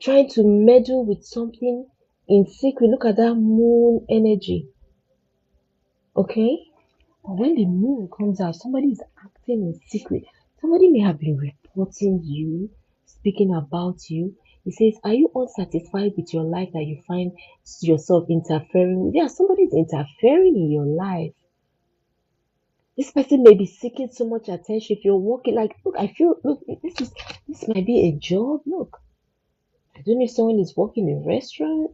trying to meddle with something in secret. Look at that moon energy. Okay? But when the moon comes out, somebody is acting in secret. Somebody may have been reporting you, speaking about you. He says, are you unsatisfied with your life that you find yourself interfering with? Yeah, somebody is interfering in your life. This person may be seeking so much attention. If you're walking, like, look, I feel, look, this might be a job. Look, I don't know if someone is working in a restaurant,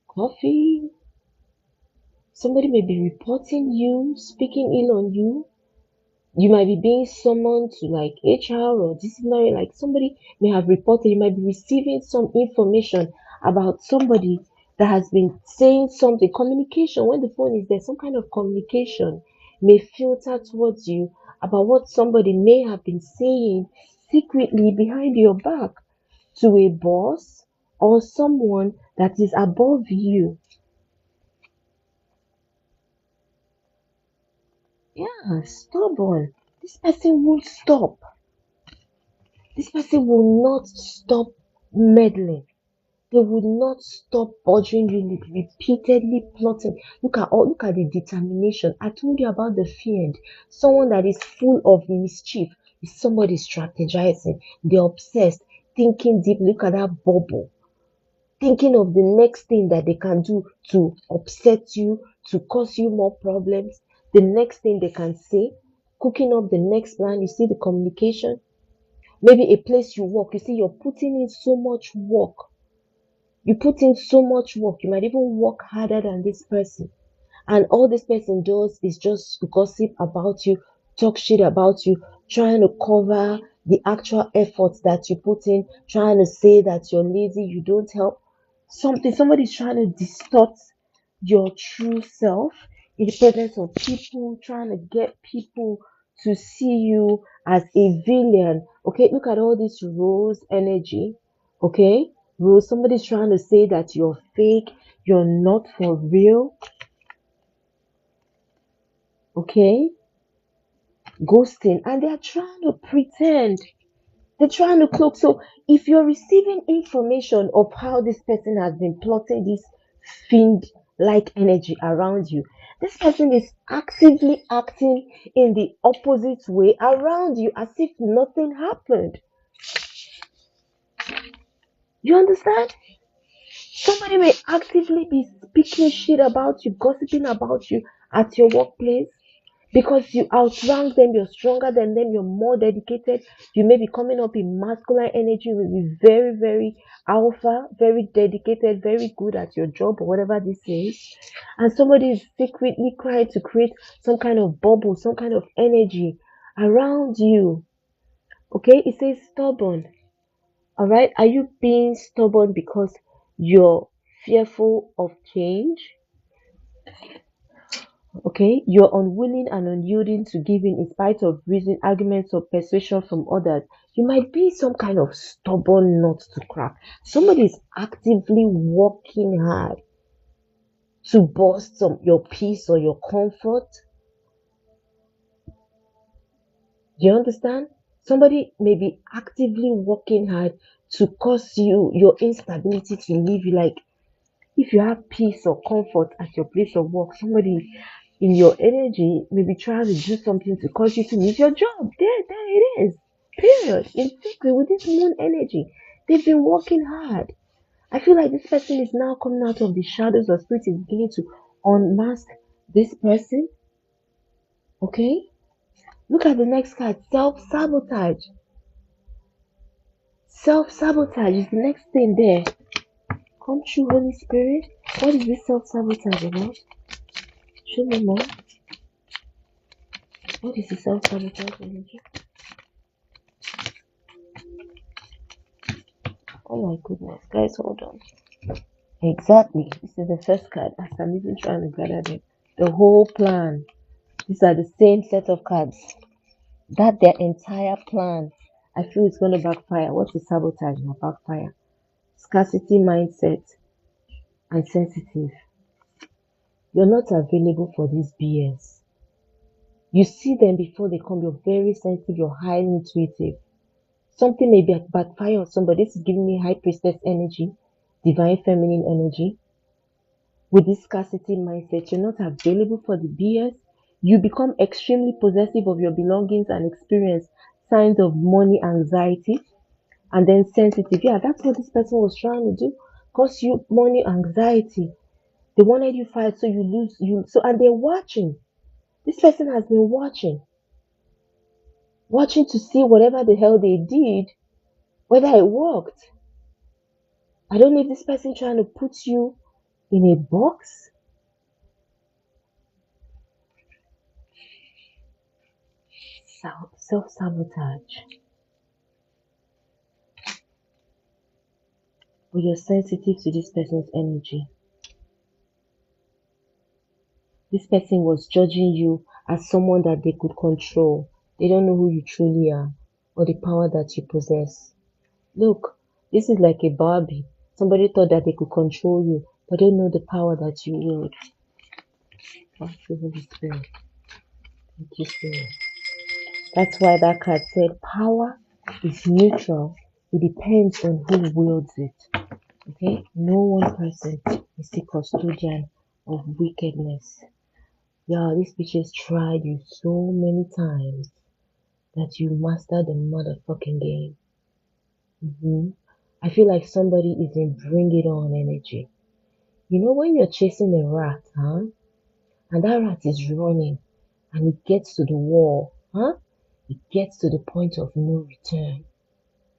coffee. Somebody may be reporting you, speaking ill on you. You might be being summoned to like HR or disciplinary, like somebody may have reported, you might be receiving some information about somebody that has been saying something. Communication, when the phone is there, some kind of communication may filter towards you about what somebody may have been saying secretly behind your back to a boss or someone that is above you. Yeah, stubborn. This person won't stop. This person will not stop meddling. They will not stop bothering you, repeatedly plotting. Look at the determination. I told you about the fiend. Someone that is full of mischief is somebody strategizing. They're obsessed, thinking deep. Look at that bubble. Thinking of the next thing that they can do to upset you, to cause you more problems. The next thing they can say, cooking up the next plan. You see the communication. Maybe a place you work, you see, you're putting in so much work. You put in so much work. You might even work harder than this person. And all this person does is just gossip about you, talk shit about you, trying to cover the actual efforts that you put in, trying to say that you're lazy, you don't help. Somebody's trying to distort your true self in the presence of people, trying to get people to see you as a villain. Okay, look at all this rose energy. Okay, rose, somebody's trying to say that you're fake, you're not for real. Okay, ghosting, and they're trying to pretend, they're trying to cloak. So if you're receiving information of how this person has been plotting this fiend like energy around you, this person is actively acting in the opposite way around you as if nothing happened. You understand? Somebody may actively be speaking shit about you, gossiping about you at your workplace because you outrank them, you're stronger than them, you're more dedicated. You may be coming up in masculine energy, you will be very, very alpha, very dedicated, very good at your job or whatever this is. And somebody is secretly trying to create some kind of bubble, some kind of energy around you. Okay, it says stubborn. All right, are you being stubborn because you're fearful of change? Okay, you're unwilling and unyielding to give in spite of reason, arguments, or persuasion from others. You might be some kind of stubborn nut to crack. Somebody is actively working hard to bust some your peace or your comfort. Do you understand? Somebody may be actively working hard to cause you your instability to leave you. Like if you have peace or comfort at your place of work, somebody in your energy may be trying to do something to cause you to lose your job. There it is. Period. Exactly with this moon energy. They've been working hard. I feel like this person is now coming out of the shadows or spirit is beginning to unmask this person. Okay? Look at the next card. Self-sabotage. Self-sabotage is the next thing there. Come true, Holy Spirit. What is this self-sabotage about? Show me more. What is the self-sabotage energy? Oh my goodness, guys, hold on. Exactly. This is the first card. As I'm even trying to gather the whole plan. These are the same set of cards. That their entire plan. I feel it's gonna backfire. What is sabotage? Now backfire. Scarcity mindset and sensitive. You're not available for this BS. You see them before they come. You're very sensitive. You're highly intuitive. Something may be backfire on somebody. This is giving me high priestess energy, divine feminine energy. With this scarcity mindset, you're not available for the BS. You become extremely possessive of your belongings and experience signs of money anxiety and then sensitive. Yeah, that's what this person was trying to do. Cause you money anxiety. They wanted you fired so you lose you so and they're watching. This person has been watching to see whatever the hell they did, whether it worked. I don't know if this person trying to put you in a box. Self sabotage. But you're sensitive to this person's energy. This person was judging you as someone that they could control. They don't know who you truly are or the power that you possess. Look, this is like a Barbie. Somebody thought that they could control you, but they don't know the power that you wield. Thank you, Holy Spirit. Thank you, Spirit. That's why that card said power is neutral. It depends on who wields it. Okay? No one person is the custodian of wickedness. Yeah, these bitches tried you so many times that you mastered the motherfucking game. I feel like somebody is in bring it on energy. You know when you're chasing a rat, huh? And that rat is running and it gets to the wall, huh? It gets to the point of no return.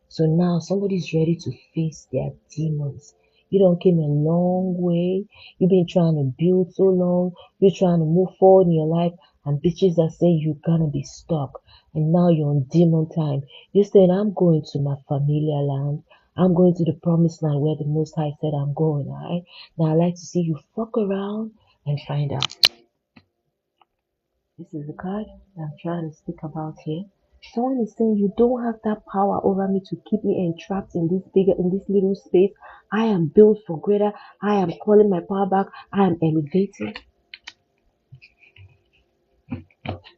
So now somebody's ready to face their demons. You don't came a long way. You've been trying to build so long. You're trying to move forward in your life, and bitches are saying you're gonna be stuck. And now you're on demon time. You're saying, I'm going to my familiar land. I'm going to the promised land where the Most High said I'm going, alright? Now I like to see you fuck around and find out. This is the card that I'm trying to speak about here. Someone is saying you don't have that power over me to keep me entrapped in this little space. I am built for greater. I am calling my power back. I am elevating.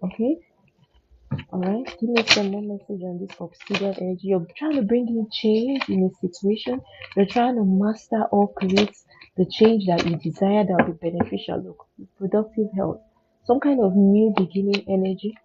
Okay? Alright. Give me some more message on this obsidian energy. You're trying to bring in change in a situation. You're trying to master or create the change that you desire that will be beneficial. Look, productive health. Some kind of new beginning energy.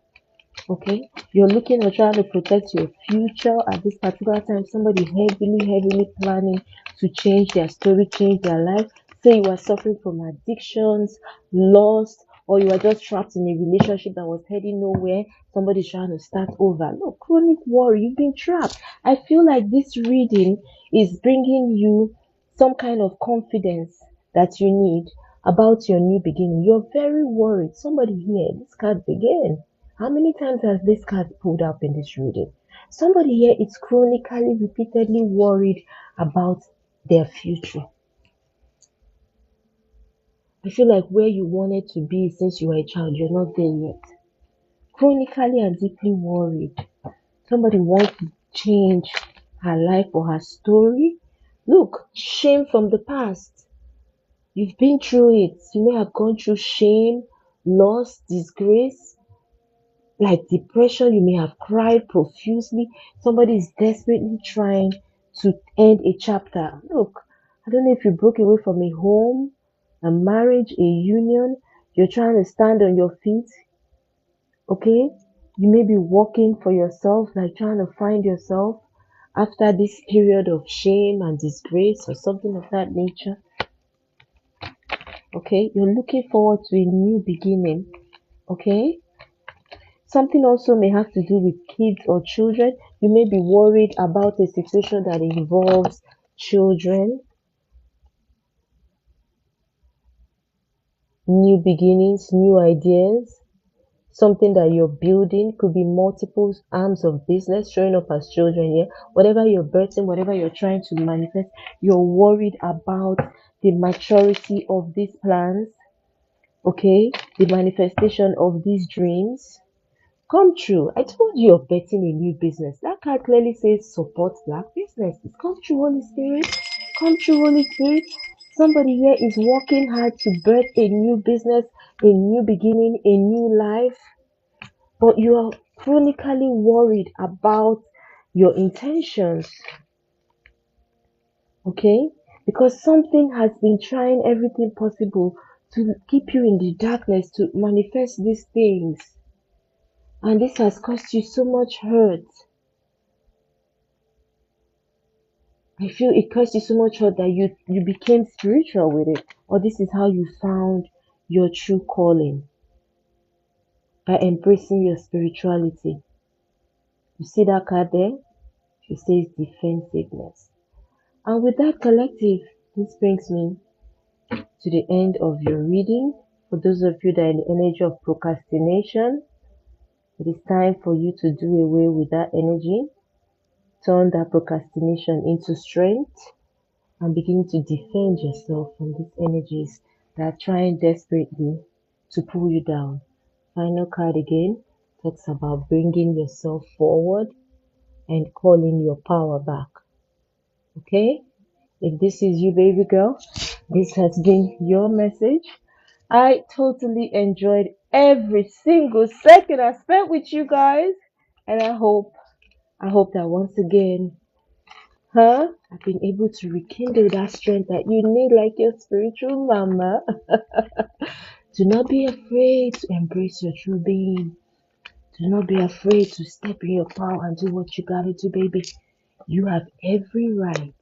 Okay, you're looking or trying to protect your future at this particular time. Somebody heavily planning to change their story, change their life. Say you are suffering from addictions, lost, or you are just trapped in a relationship that was heading nowhere. Somebody's trying to start over. No, chronic worry, you've been trapped. I feel like this reading is bringing you some kind of confidence that you need about your new beginning. You're very worried. Somebody here, this card again. How many times has this card pulled up in this reading? Somebody here is chronically, repeatedly worried about their future. I feel like where you wanted to be since you were a child, you're not there yet. Chronically and deeply worried. Somebody wants to change her life or her story. Look, shame from the past. You've been through it. You may have gone through shame, loss, disgrace. like depression. You may have cried profusely. Somebody is desperately trying to end a chapter. Look, I don't know if you broke away from a home, a marriage, a union. You're trying to stand on your feet, okay? You may be working for yourself, like trying to find yourself after this period of shame and disgrace or something of that nature, okay? You're looking forward to a new beginning, okay? Something also may have to do with kids or children. You may be worried about a situation that involves children, new beginnings, new ideas, something that you're building. Could be multiple arms of business showing up as children here. Whatever you're birthing, whatever you're trying to manifest, you're worried about the maturity of these plans, okay? The manifestation of these dreams come true. I told you you're betting a new business. That card clearly says support black businesses. Come true, Holy Spirit. Come true, Holy Spirit. Somebody here is working hard to birth a new business, a new beginning, a new life, but you are chronically worried about your intentions, okay? Because something has been trying everything possible to keep you in the darkness to manifest these things. And this has caused you so much hurt. I feel it caused you so much hurt that you became spiritual with it. Or this is how you found your true calling, by embracing your spirituality. You see that card there? It says defensiveness. And with that collective, this brings me to the end of your reading. For those of you that are in the energy of procrastination, it is time for you to do away with that energy. Turn that procrastination into strength and begin to defend yourself from these energies that are trying desperately to pull you down. Final card again talks about bringing yourself forward and calling your power back. Okay? If this is you, baby girl, this has been your message. I totally enjoyed every single second I spent with you guys, and I hope that once again, I've been able to rekindle that strength that you need, like your spiritual mama. Do not be afraid to embrace your true being. Do not be afraid to step in your power and do what you gotta do, baby. You have every right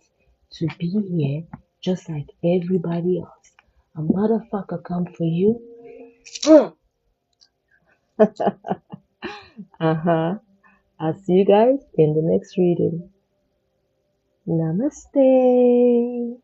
to be here just like everybody else. A motherfucker come for you. Uh-huh. I'll see you guys in the next reading. Namaste.